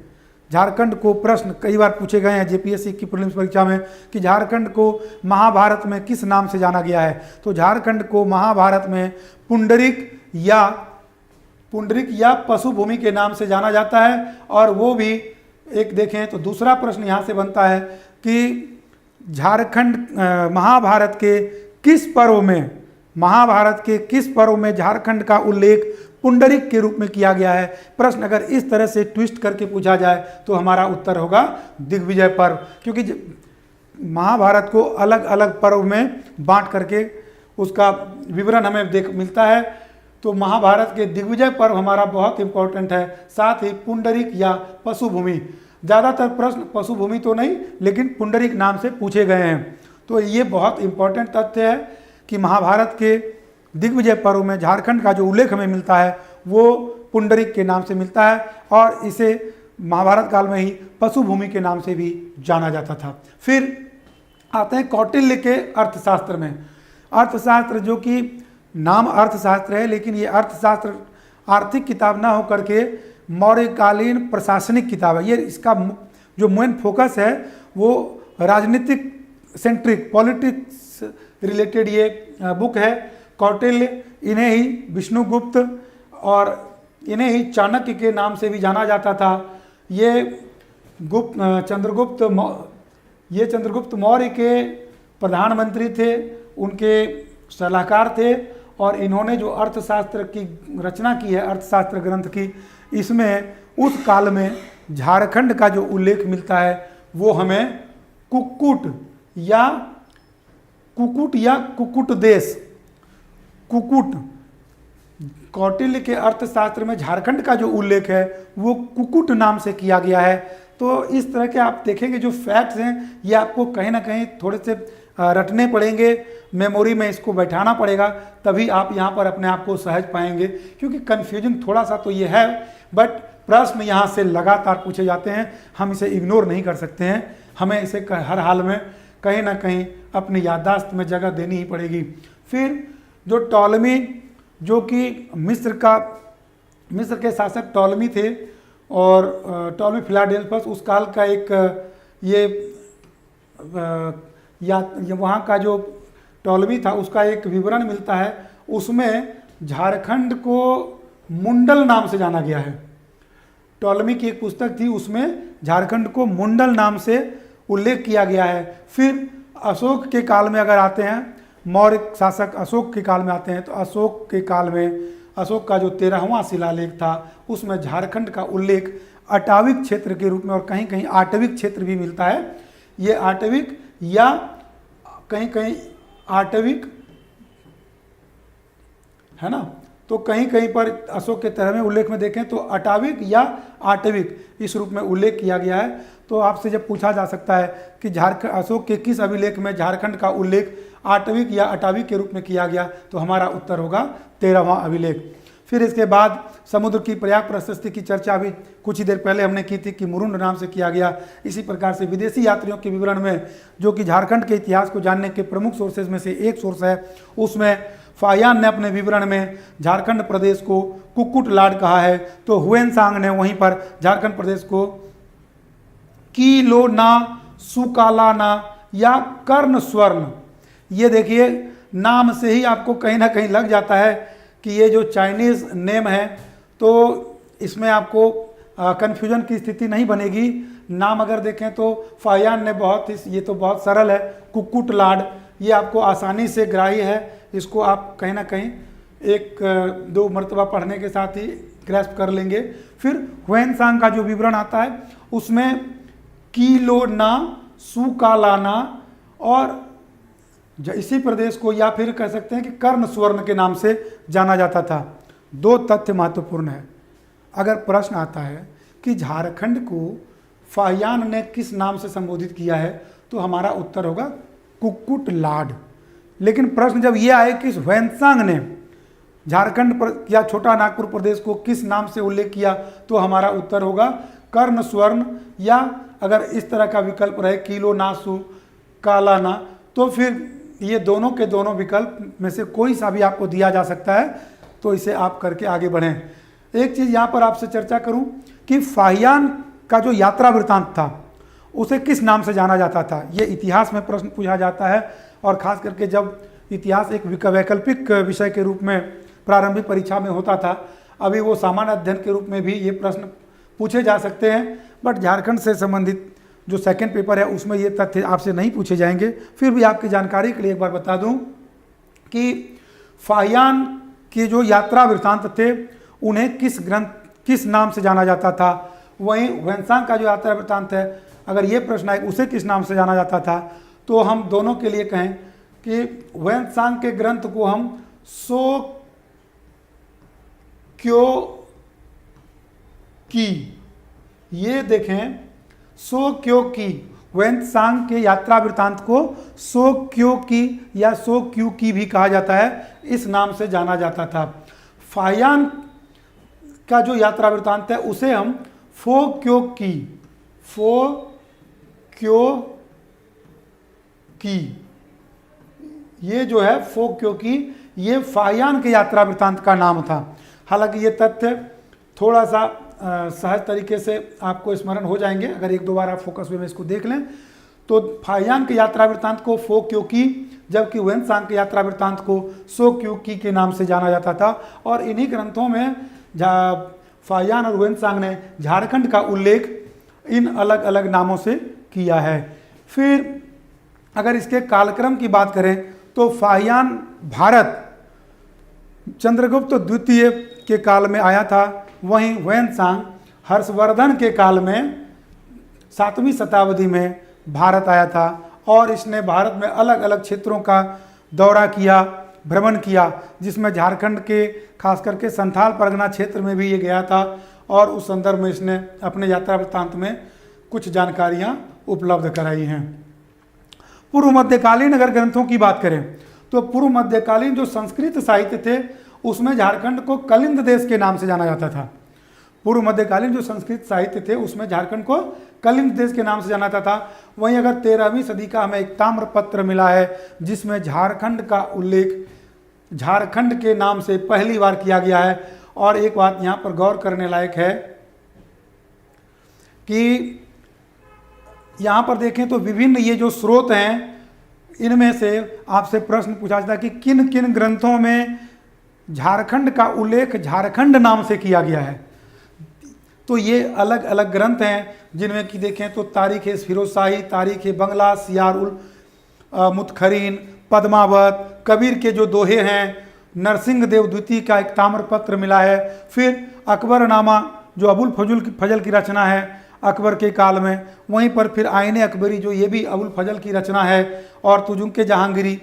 झारखंड को, प्रश्न कई बार पूछे गए हैं जेपीएससी की प्रीलिम्स परीक्षा में कि झारखंड को महाभारत में किस नाम से जाना गया है। तो झारखंड को महाभारत में पुंडरिक या पशुभूमि के नाम से जाना जाता है। और वो भी एक देखें तो दूसरा प्रश्न यहाँ से बनता है कि झारखंड महाभारत के किस पर्व में झारखंड का उल्लेख पुंडरिक के रूप में किया गया है। प्रश्न अगर इस तरह से ट्विस्ट करके पूछा जाए तो हमारा उत्तर होगा दिग्विजय पर्व, क्योंकि महाभारत को अलग अलग पर्व में बांट करके उसका विवरण हमें मिलता है। तो महाभारत के दिग्विजय पर्व हमारा बहुत इंपॉर्टेंट है, साथ ही पुंडरिक या पशुभूमि। ज़्यादातर प्रश्न पशुभूमि तो नहीं, लेकिन पुंडरिक नाम से पूछे गए हैं। तो ये बहुत इंपॉर्टेंट तथ्य है कि महाभारत के दिग्विजय पर्व में झारखंड का जो उल्लेख हमें मिलता है वो पुंडरिक के नाम से मिलता है, और इसे महाभारत काल में ही पशुभूमि के नाम से भी जाना जाता था। फिर आते हैं कौटिल्य के अर्थशास्त्र में। अर्थशास्त्र जो कि नाम अर्थशास्त्र है, लेकिन ये अर्थशास्त्र आर्थिक किताब ना होकर के मौर्यकालीन प्रशासनिक किताब है। ये इसका जो मेन फोकस है वो राजनीतिक सेंट्रिक पॉलिटिक्स रिलेटेड ये बुक है। कौटिल्य, इन्हें ही विष्णुगुप्त और इन्हें ही चाणक्य के नाम से भी जाना जाता था। ये चंद्रगुप्त मौर्य के प्रधानमंत्री थे, उनके सलाहकार थे और इन्होंने जो अर्थशास्त्र की रचना की है, अर्थशास्त्र ग्रंथ की, इसमें उस काल में झारखंड का जो उल्लेख मिलता है वो हमें कुक्कुट या कुक्कुट देश, कुक्कुट, कौटिल्य के अर्थशास्त्र में झारखंड का जो उल्लेख है वो कुक्कुट नाम से किया गया है। तो इस तरह के आप देखेंगे जो फैक्ट्स हैं ये आपको कहीं ना कहीं थोड़े से रटने पड़ेंगे, मेमोरी में इसको बैठाना पड़ेगा, तभी आप यहाँ पर अपने आप को सहज पाएंगे। क्योंकि कन्फ्यूजन थोड़ा सा तो ये है, बट प्रश्न यहाँ से लगातार पूछे जाते हैं, हम इसे इग्नोर नहीं कर सकते हैं, हमें इसे हर हाल में कहीं ना कहीं अपनी याददाश्त में जगह देनी ही पड़ेगी। फिर जो टॉलमी, जो कि मिस्र के शासक टॉलमी थे और टॉलमी फिलाडेल्फस उस काल का एक वहाँ का जो टॉलमी था उसका एक विवरण मिलता है। उसमें झारखंड को मुंडल नाम से जाना गया है। टॉलमी की एक पुस्तक थी, उसमें झारखंड को मुंडल नाम से उल्लेख किया गया है। फिर अशोक के काल में अगर आते हैं, मौर्य शासक अशोक के काल में आते हैं, तो अशोक के काल में अशोक का जो 13वां शिलालेख था उसमें झारखंड का उल्लेख अटाविक क्षेत्र के रूप में और कहीं कहीं आटविक क्षेत्र भी मिलता है। ये आटविक या कहीं कहीं आटविक है ना, तो कहीं कहीं पर अशोक के 13वें उल्लेख में देखें तो अटाविक या आटविक इस रूप में उल्लेख किया गया है। तो आपसे जब पूछा जा सकता है कि अशोक के किस अभिलेख में झारखंड का उल्लेख आटविक या अटाविक के रूप में किया गया, तो हमारा उत्तर होगा 13वां अभिलेख। फिर इसके बाद समुद्र की प्रयाग प्रशस्ति की चर्चा भी कुछ ही देर पहले हमने की थी कि मुरुंड नाम से किया गया। इसी प्रकार से विदेशी यात्रियों के विवरण में, जो कि झारखंड के इतिहास को जानने के प्रमुख सोर्सेज में से एक सोर्स है, उसमें फायान ने अपने विवरण में झारखंड प्रदेश को कुक्कुट लाड कहा है, तो हुएनसांग ने वहीं पर झारखंड प्रदेश को कीलोना, सुकालाना या कर्ण स्वर्ण, ये देखिए नाम से ही आपको कहीं ना कहीं लग जाता है कि ये जो चाइनीज़ नेम है, तो इसमें आपको कन्फ्यूजन की स्थिति नहीं बनेगी। नाम अगर देखें तो फायान ने ये तो बहुत सरल है, कुक्कुट लाड, ये आपको आसानी से ग्राह्य है, इसको आप कहीं ना कहीं एक दो मरतबा पढ़ने के साथ ही ग्रैस्प कर लेंगे। फिर हुएनसांग का जो विवरण आता है उसमें कीलोना, सुकालाना और इसी प्रदेश को या फिर कह सकते हैं कि कर्ण स्वर्ण के नाम से जाना जाता था। दो तथ्य महत्वपूर्ण है। अगर प्रश्न आता है कि झारखंड को फाहियान ने किस नाम से संबोधित किया है, तो हमारा उत्तर होगा कुक्कुट लाड। लेकिन प्रश्न जब यह आए कि हुएनसांग ने झारखंड या छोटा नागपुर प्रदेश को किस नाम से उल्लेख किया, तो हमारा उत्तर होगा कर्ण स्वर्ण, या अगर इस तरह का विकल्प रहे किलो नासु कालाना, तो फिर ये दोनों के दोनों विकल्प में से कोई सा भी आपको दिया जा सकता है, तो इसे आप करके आगे बढ़ें। एक चीज़ यहाँ पर आपसे चर्चा करूँ कि फाहियान का जो यात्रा वृत्तांत था उसे किस नाम से जाना जाता था। ये इतिहास में प्रश्न पूछा जाता है, और ख़ास करके जब इतिहास एक वैकल्पिक विषय के रूप में प्रारंभिक परीक्षा में होता था, अभी वो सामान्य अध्ययन के रूप में भी ये प्रश्न पूछे जा सकते हैं, बट झारखंड से संबंधित जो सेकंड पेपर है उसमें ये तथ्य आपसे नहीं पूछे जाएंगे। फिर भी आपकी जानकारी के लिए एक बार बता दूं कि फाहियान के जो यात्रा वृत्तांत थे उन्हें किस नाम से जाना जाता था। वहीं हुएनसांग का जो यात्रा वृत्तांत है, अगर ये प्रश्न आए उसे किस नाम से जाना जाता था, तो हम दोनों के लिए कहें कि हुएनसांग के ग्रंथ को हम सो क्यो की, ये देखें सो क्यो की, हुएनसांग के यात्रा वृत्तांत को सो क्यो की या सो क्यू की भी कहा जाता है, इस नाम से जाना जाता था। फाहियान का जो यात्रा वृत्तांत है उसे हम फो क्यो की, ये जो है फो क्यो की, ये फाहियान के यात्रा वृत्तांत का नाम था। हालांकि ये तथ्य थोड़ा सा सहज तरीके से आपको स्मरण हो जाएंगे अगर एक दो बार आप फोकस वे में इसको देख लें। तो फाहियान के यात्रा वृत्तांत को फो क्योंकि, जबकि ह्वेनसांग के यात्रा वृत्तांत को सो क्योंकि के नाम से जाना जाता था। और इन्हीं ग्रंथों में फाहियान और ह्वेनसांग ने झारखंड का उल्लेख इन अलग अलग नामों से किया है। फिर अगर इसके कालक्रम की बात करें तो फाहियान भारत चंद्रगुप्त द्वितीय के काल में आया था, वहीं ह्वेनसांग हर्षवर्धन के काल में 7वीं शताब्दी में भारत आया था और इसने भारत में अलग अलग क्षेत्रों का दौरा किया, भ्रमण किया, जिसमें झारखंड के खास करके संथाल परगना क्षेत्र में भी ये गया था और उस संदर्भ में इसने अपने यात्रा वृत्तांत में कुछ जानकारियां उपलब्ध कराई हैं। पूर्व मध्यकालीन अगर ग्रंथों की बात करें तो पूर्व मध्यकालीन जो संस्कृत साहित्य थे उसमें झारखंड को कलिंद देश के नाम से जाना जाता था। पूर्व मध्यकालीन जो संस्कृत साहित्य थे उसमें झारखंड को कलिंद देश के नाम से जाना जाता था। वहीं अगर 13वीं सदी का हमें एक ताम्रपत्र मिला है जिसमें झारखंड का उल्लेख झारखंड के नाम से पहली बार किया गया है। और एक बात यहाँ पर गौर करने लायक है कि यहाँ पर देखें तो विभिन्न ये जो स्रोत हैं इनमें से आपसे प्रश्न पूछा जाता है कि किन किन ग्रंथों में झारखंड का उल्लेख झारखंड नाम से किया गया है। तो ये अलग अलग ग्रंथ हैं जिनमें कि देखें तो तारीख फिरोज शाही, तारीख बंगला, सियार उल मुतखरीन, पद्मावत, कबीर के जो दोहे हैं, नरसिंह देव द्वितीय का एक ताम्रपत्र मिला है। फिर अकबरनामा जो अबुल फजल की रचना है अकबर के काल में, वहीं पर फिर आईने अकबरी जो ये भी अबुल फजल की रचना है, और तुजुक जहांगीरी।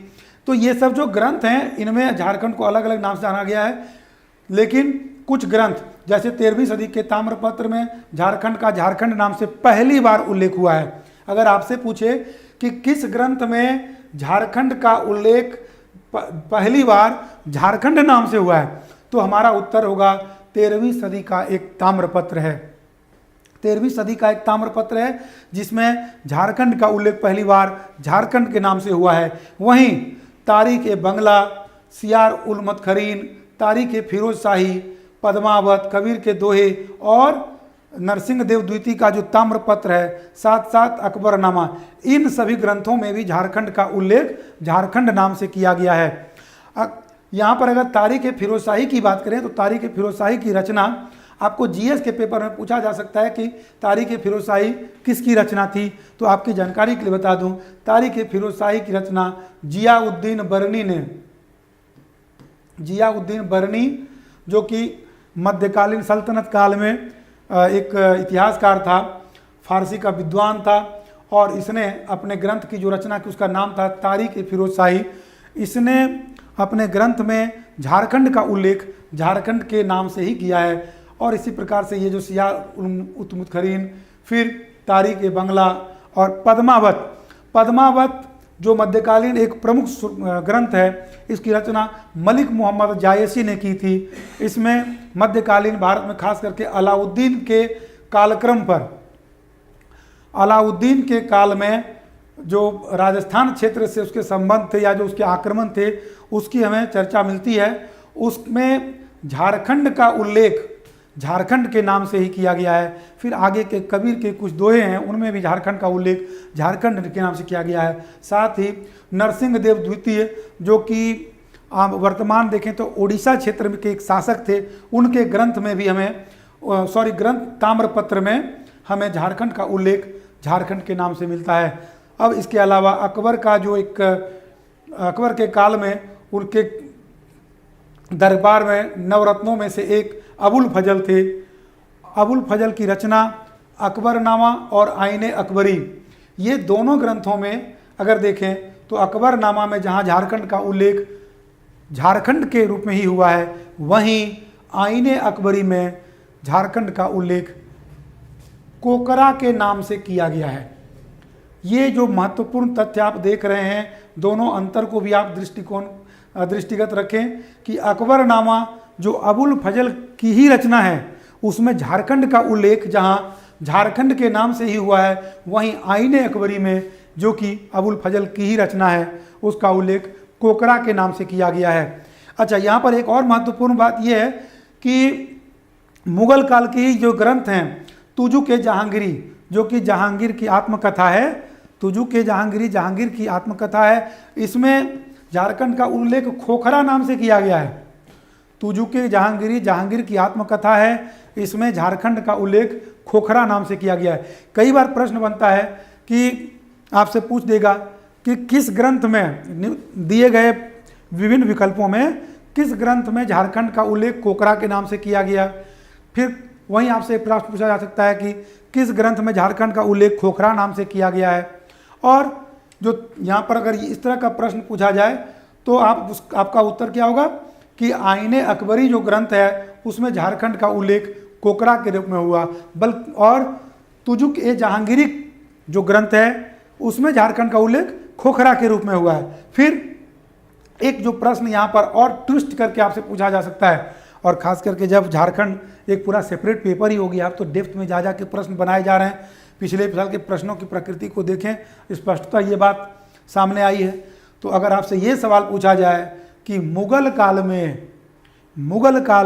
तो ये सब जो ग्रंथ हैं इनमें झारखंड को अलग अलग नाम से जाना गया है। लेकिन कुछ ग्रंथ जैसे 13वीं सदी के ताम्रपत्र में झारखंड का झारखंड नाम से पहली बार उल्लेख हुआ है। अगर आपसे पूछे कि किस ग्रंथ में झारखंड का उल्लेख पहली बार झारखंड नाम से हुआ है तो हमारा उत्तर होगा 13वीं सदी का एक ताम्रपत्र है। 13वीं सदी का एक ताम्रपत्र है जिसमें झारखंड का उल्लेख पहली बार झारखंड के नाम से हुआ है। वहीं तारीख बंगला, सियार उल मुतखरीन, तारीख फिरोज शाही, पद्मावत, कबीर के दोहे और नरसिंह देव द्वितीय का जो ताम्रपत्र है, साथ साथ अकबरनामा, इन सभी ग्रंथों में भी झारखंड का उल्लेख झारखंड नाम से किया गया है। यहाँ पर अगर तारीख फिरोज शाही की बात करें तो तारीख फिरोज शाही की रचना आपको जीएस के पेपर में पूछा जा सकता है कि तारीख फिरोज शाही किसकी रचना थी। तो आपकी जानकारी के लिए बता दूं, तारीख फिरोज शाही की रचना जियाउद्दीन बरनी ने, जियाउद्दीन बरनी जो कि मध्यकालीन सल्तनत काल में एक इतिहासकार था, फारसी का विद्वान था, और इसने अपने ग्रंथ की जो रचना की उसका नाम था तारीख फिरोज शाही। इसने अपने ग्रंथ में झारखंड का उल्लेख झारखंड के नाम से ही किया है। और इसी प्रकार से ये जो सियार उल मुतखरीन, फिर तारीख बंगला और पद्मावत जो मध्यकालीन एक प्रमुख ग्रंथ है, इसकी रचना मलिक मोहम्मद जायसी ने की थी। इसमें मध्यकालीन भारत में खास करके अलाउद्दीन के कालक्रम पर, अलाउद्दीन के काल में जो राजस्थान क्षेत्र से उसके संबंध थे या जो उसके आक्रमण थे उसकी हमें चर्चा मिलती है। उसमें झारखंड का उल्लेख झारखंड के नाम से ही किया गया है। फिर आगे के कबीर के कुछ दोहे हैं उनमें भी झारखंड का उल्लेख झारखंड के नाम से किया गया है। साथ ही नरसिंह देव द्वितीय जो कि वर्तमान देखें तो उड़ीसा क्षेत्र के एक शासक थे, उनके ग्रंथ में भी हमें ग्रंथ ताम्रपत्र में हमें झारखंड का उल्लेख झारखंड के नाम से मिलता है। अब इसके अलावा अकबर का जो एक अकबर के काल में उनके दरबार में नवरत्नों में से एक अबुल फजल थे। अबुल फजल की रचना अकबरनामा और आईने अकबरी, ये दोनों ग्रंथों में अगर देखें तो अकबरनामा में जहाँ झारखंड का उल्लेख झारखंड के रूप में ही हुआ है, वहीं आईने अकबरी में झारखंड का उल्लेख कोकरा के नाम से किया गया है। ये जो महत्वपूर्ण तथ्य आप देख रहे हैं, दोनों अंतर को भी आप दृष्टिगत रखें कि अकबरनामा जो अबुल फजल की ही रचना है उसमें झारखंड का उल्लेख जहां झारखंड के नाम से ही हुआ है, वहीं आईने अकबरी में जो कि अबुल फजल की ही रचना है उसका उल्लेख कोकरा के नाम से किया गया है। अच्छा, यहाँ पर एक और महत्वपूर्ण बात यह है कि मुगल काल की जो ग्रंथ हैं तुजुक ए जहांगीरी, जो कि जहांगीर की आत्मकथा है, तुजुक ए जहांगीरी जहांगीर की आत्मकथा है। इसमें झारखंड का उल्लेख खोखरा नाम से किया गया है। तुजुक ए जहांगीरी जहांगीर की आत्मकथा है, इसमें झारखंड का उल्लेख खोखरा नाम से किया गया है। कई बार प्रश्न बनता है कि आपसे पूछ देगा कि किस ग्रंथ में दिए गए विभिन्न विकल्पों में किस ग्रंथ में झारखंड का उल्लेख कोकरा के नाम से किया गया। फिर वहीं आपसे प्रश्न पूछा जा सकता है कि किस ग्रंथ में झारखंड का उल्लेख खोखरा नाम से किया गया है। और जो यहाँ पर अगर इस तरह का प्रश्न पूछा जाए तो आपका उत्तर क्या होगा कि आईने अकबरी जो ग्रंथ है उसमें झारखंड का उल्लेख कोकरा के रूप में हुआ, और तुजुक ए जहांगीरी जो ग्रंथ है उसमें झारखंड का उल्लेख खोखरा के रूप में हुआ है। फिर एक जो प्रश्न यहाँ पर और ट्विस्ट करके आपसे पूछा जा सकता है, और खास करके जब झारखंड एक पूरा सेपरेट पेपर ही हो गया, आप तो डेप्थ में जा के प्रश्न बनाए जा रहे हैं। पिछले साल के प्रश्नों की प्रकृति को देखें, स्पष्टता ये बात सामने आई है। तो अगर आपसे ये सवाल पूछा जाए कि मुगल काल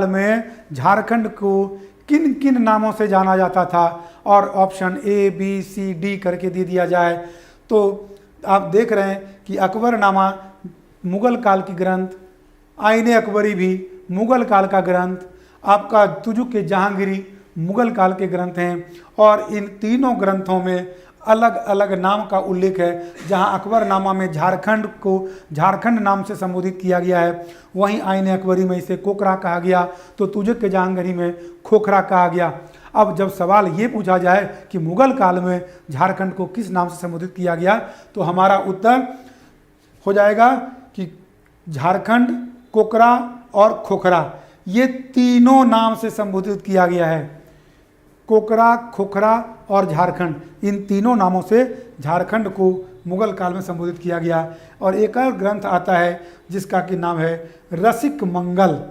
में झारखंड को किन किन नामों से जाना जाता था, और option A B C D करके दे दिया जाए, तो आप देख रहे हैं कि अकबरनामा मुगल काल की ग्रंथ, आईने अकबरी भी मुगल काल का ग्रंथ, आपका तुजुक ए जहांगीरी मुगल काल के ग्रंथ हैं, और इन तीनों ग्रंथों में अलग अलग नाम का उल्लेख है। जहां अकबरनामा में झारखंड को झारखंड नाम से संबोधित किया गया है, वहीं आईने अकबरी में इसे कोकरा कहा गया, तो तुजुक ए जहांगीरी में खोखरा कहा गया। अब जब सवाल ये पूछा जाए कि मुगल काल में झारखंड को किस नाम से संबोधित किया गया, तो हमारा उत्तर हो जाएगा कि झारखंड, कोकरा और खोखरा, ये तीनों नाम से संबोधित किया गया है। कोकरा, खोखरा और झारखंड, इन तीनों नामों से झारखंड को मुगल काल में संबोधित किया गया। और एक और ग्रंथ आता है जिसका कि नाम है रसिक मंगल।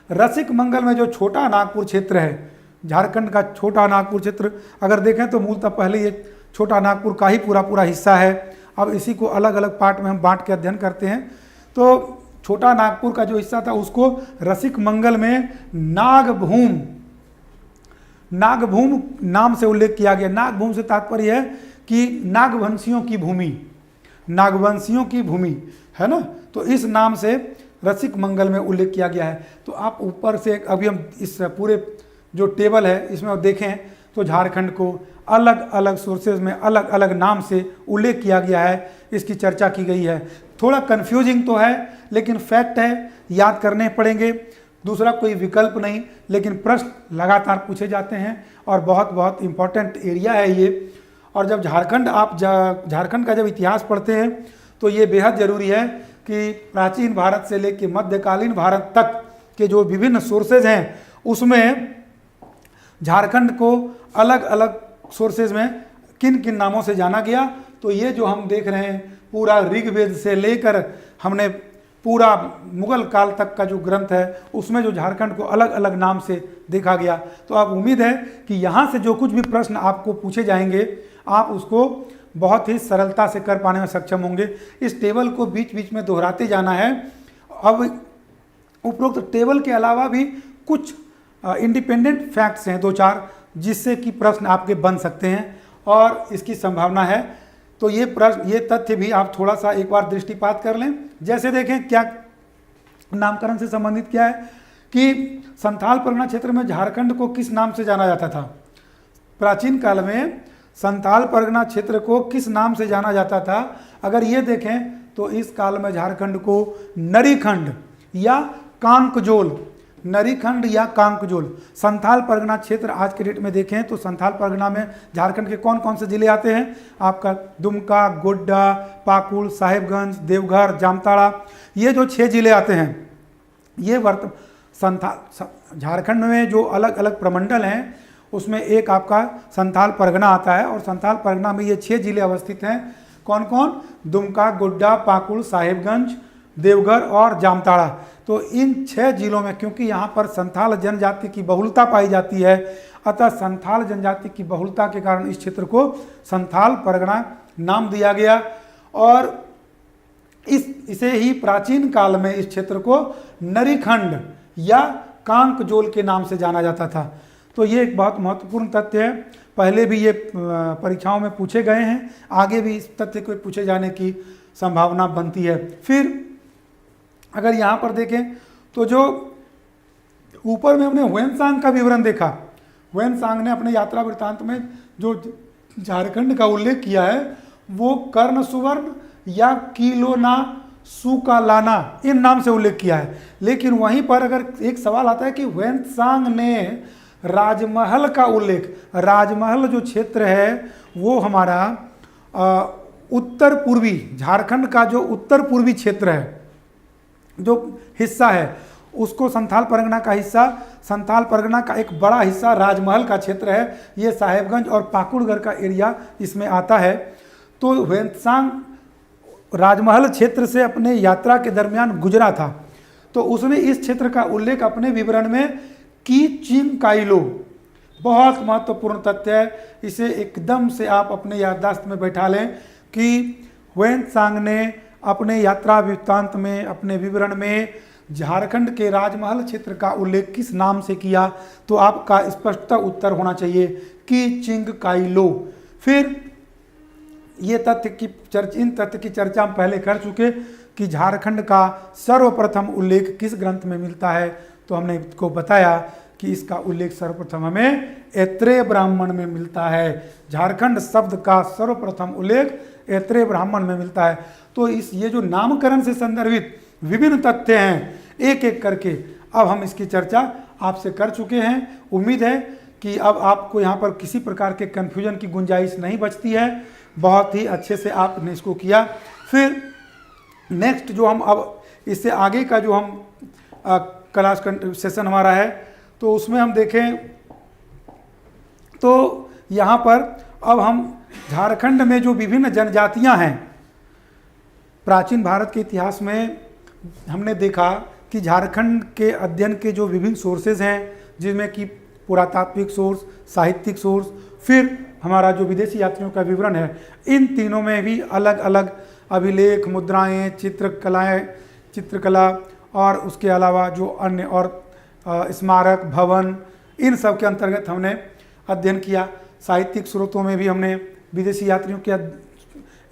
रसिक मंगल में जो छोटा नागपुर क्षेत्र है, झारखंड का छोटा नागपुर क्षेत्र अगर देखें तो मूलतः पहले ये छोटा नागपुर का ही पूरा हिस्सा है। अब इसी को अलग अलग पार्ट में हम बांट के अध्ययन करते हैं। तो छोटा नागपुर का जो हिस्सा था उसको रसिक मंगल में नागभूम नाम से उल्लेख किया गया। नागभूम से तात्पर्य है कि नागवंशियों की भूमि, नागवंशियों की भूमि है ना, तो इस नाम से रसिक मंगल में उल्लेख किया गया है। तो आप ऊपर से अभी हम इस पूरे जो टेबल है इसमें देखें तो झारखंड को अलग अलग सोर्सेज में अलग अलग नाम से उल्लेख किया गया है, इसकी चर्चा की गई है। थोड़ा कंफ्यूजिंग तो है लेकिन फैक्ट है, याद करने पड़ेंगे, दूसरा कोई विकल्प नहीं। लेकिन प्रश्न लगातार पूछे जाते हैं और बहुत इम्पॉर्टेंट एरिया है ये। और जब झारखंड का जब इतिहास पढ़ते हैं तो ये बेहद ज़रूरी है कि प्राचीन भारत से लेकर मध्यकालीन भारत तक के जो विभिन्न सोर्सेज हैं उसमें झारखंड को अलग अलग सोर्सेज में किन किन नामों से जाना गया। तो ये जो हम देख रहे हैं पूरा ऋग्वेद से लेकर हमने पूरा मुगल काल तक का जो ग्रंथ है उसमें जो झारखंड को अलग अलग नाम से देखा गया। तो आप उम्मीद है कि यहाँ से जो कुछ भी प्रश्न आपको पूछे जाएंगे आप उसको बहुत ही सरलता से कर पाने में सक्षम होंगे। इस टेबल को बीच बीच में दोहराते जाना है। अब उपरोक्त टेबल के अलावा भी कुछ इंडिपेंडेंट फैक्ट्स हैं 2-4 जिससे कि प्रश्न आपके बन सकते हैं और इसकी संभावना है। तो ये तथ्य भी आप थोड़ा सा एक बार दृष्टिपात कर लें। जैसे देखें क्या नामकरण से संबंधित क्या है कि संथाल परगना क्षेत्र में झारखंड को किस नाम से जाना जाता था। प्राचीन काल में संथाल परगना क्षेत्र को किस नाम से जाना जाता था। अगर ये देखें तो इस काल में झारखंड को नरीखंड या कांकजोल, नरीखंड या कांकजोल, संथाल परगना क्षेत्र आज के डेट में देखें तो संथाल परगना में झारखंड के कौन कौन से जिले आते हैं। आपका दुमका, गोड्डा, पाकुड़, साहेबगंज, देवघर, जामताड़ा, ये जो 6 जिले आते हैं ये झारखंड में जो अलग अलग प्रमंडल हैं उसमें एक आपका संथाल परगना आता है और संथाल परगना में ये 6 जिले अवस्थित हैं। कौन कौन? दुमका, गोड्डा, पाकुड़, साहेबगंज, देवघर और जामताड़ा। तो इन 6 जिलों में क्योंकि यहाँ पर संथाल जनजाति की बहुलता पाई जाती है, अतः संथाल जनजाति की बहुलता के कारण इस क्षेत्र को संथाल परगना नाम दिया गया। और इसे ही प्राचीन काल में इस क्षेत्र को नरीखंड या कांकजोल के नाम से जाना जाता था। तो ये एक बहुत महत्वपूर्ण तथ्य है, पहले भी ये परीक्षाओं में पूछे गए हैं, आगे भी इस तथ्य को पूछे जाने की संभावना बनती है। फिर अगर यहाँ पर देखें तो जो ऊपर में हमने ह्वेनसांग का विवरण देखा, ह्वेनसांग ने अपने यात्रा वृत्तांत में जो झारखंड का उल्लेख किया है वो कर्ण सुवर्ण या किलोना सुकालाना इन नाम से उल्लेख किया है। लेकिन वहीं पर अगर एक सवाल आता है कि ह्वेनसांग ने राजमहल का उल्लेख, राजमहल जो क्षेत्र है वो हमारा उत्तर पूर्वी झारखंड का जो उत्तर पूर्वी क्षेत्र है, जो हिस्सा है उसको संथाल परगना का हिस्सा, संथाल परगना का एक बड़ा हिस्सा राजमहल का क्षेत्र है, ये साहेबगंज और पाकुड़गढ़ का एरिया इसमें आता है। तो ह्वेनसांग राजमहल क्षेत्र से अपने यात्रा के दरमियान गुजरा था, तो उसने इस क्षेत्र का उल्लेख अपने विवरण में की चिंग काइलो, बहुत महत्वपूर्ण तथ्य है, इसे एकदम से आप अपने याददाश्त में बैठा लें कि ह्वेनसांग ने अपने यात्रा वृत्तांत में, अपने विवरण में झारखंड के राजमहल क्षेत्र का उल्लेख किस नाम से किया, तो आपका स्पष्ट उत्तर होना चाहिए कि चिंग काइलो। फिर ये इन तथ्य की चर्चा हम पहले कर चुके कि झारखंड का सर्वप्रथम उल्लेख किस ग्रंथ में मिलता है, तो हमने इसको बताया कि इसका उल्लेख सर्वप्रथम हमें ऐत्रेय ब्राह्मण में मिलता है। झारखंड शब्द का सर्वप्रथम उल्लेख ऐत्रेय ब्राह्मण में मिलता है। तो ये जो नामकरण से संदर्भित विभिन्न तथ्य हैं, एक एक करके अब हम इसकी चर्चा आपसे कर चुके हैं। उम्मीद है कि अब आपको यहाँ पर किसी प्रकार के कन्फ्यूजन की गुंजाइश नहीं बचती है, बहुत ही अच्छे से आपने इसको किया। फिर नेक्स्ट जो हम अब इससे आगे का जो हम क्लास सेशन हमारा है, तो उसमें हम देखें तो यहाँ पर अब हम झारखंड में जो विभिन्न जनजातियाँ हैं, प्राचीन भारत के इतिहास में हमने देखा कि झारखंड के अध्ययन के जो विभिन्न सोर्सेज हैं, जिसमें कि पुरातात्विक सोर्स, साहित्यिक सोर्स, फिर हमारा जो विदेशी यात्रियों का विवरण है, इन तीनों में भी अलग अलग अभिलेख, मुद्राएं, चित्रकला और उसके अलावा जो अन्य और स्मारक, भवन, इन सब के अंतर्गत हमने अध्ययन किया। साहित्यिक स्रोतों में भी हमने विदेशी यात्रियों के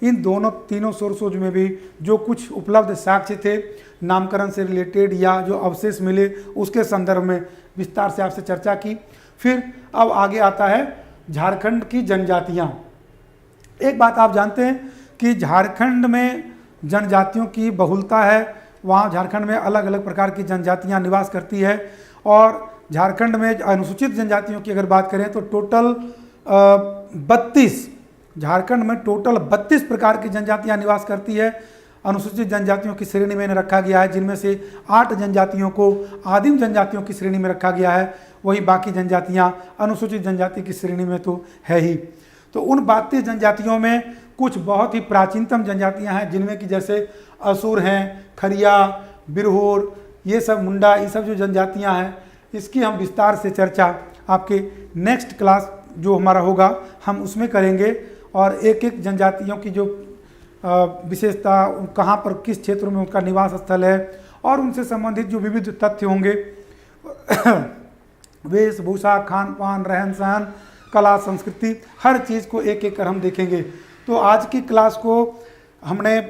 इन तीनों सोर्सों में भी जो कुछ उपलब्ध साक्ष्य थे नामकरण से रिलेटेड या जो अवशेष मिले उसके संदर्भ में विस्तार से आपसे चर्चा की। फिर अब आगे आता है झारखंड की जनजातियाँ। एक बात आप जानते हैं कि झारखंड में जनजातियों की बहुलता है, वहाँ झारखंड में अलग अलग प्रकार की जनजातियाँ निवास करती है। और झारखंड में अनुसूचित जनजातियों की अगर बात करें तो टोटल 32, झारखंड में टोटल 32 प्रकार की जनजातियाँ निवास करती है। अनुसूचित जनजातियों की श्रेणी में रखा गया है, जिनमें से 8 जनजातियों को आदिम जनजातियों की श्रेणी में रखा गया है, वही बाकी जनजातियाँ अनुसूचित जनजाति की श्रेणी में तो है ही। तो उन 32 जनजातियों में कुछ बहुत ही प्राचीनतम जनजातियाँ हैं, जिनमें कि जैसे असुर हैं, खरिया, बिरहोर, ये सब मुंडा, ये सब जो जनजातियाँ हैं, इसकी हम विस्तार से चर्चा आपके नेक्स्ट क्लास जो हमारा होगा हम उसमें करेंगे। और एक एक जनजातियों की जो विशेषता, कहाँ पर किस क्षेत्र में उनका निवास स्थल है और उनसे संबंधित जो विविध तथ्य होंगे, वेशभूषा, खान पान, रहन सहन, कला, संस्कृति, हर चीज़ को एक एक कर हम देखेंगे। तो आज की क्लास को हमने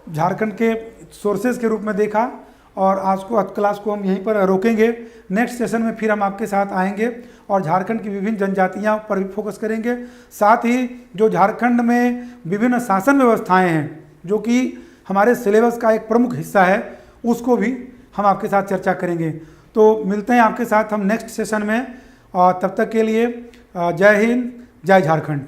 झारखंड के सोर्सेज के रूप में देखा और आज क्लास को हम यहीं पर रोकेंगे। नेक्स्ट सेशन में फिर हम आपके साथ आएंगे और झारखंड की विभिन्न जनजातियां पर भी फोकस करेंगे। साथ ही जो झारखंड में विभिन्न शासन व्यवस्थाएं हैं, जो कि हमारे सिलेबस का एक प्रमुख हिस्सा है, उसको भी हम आपके साथ चर्चा करेंगे। तो मिलते हैं आपके साथ हम नेक्स्ट सेशन में, और तब तक के लिए जय हिंद, जय झारखंड।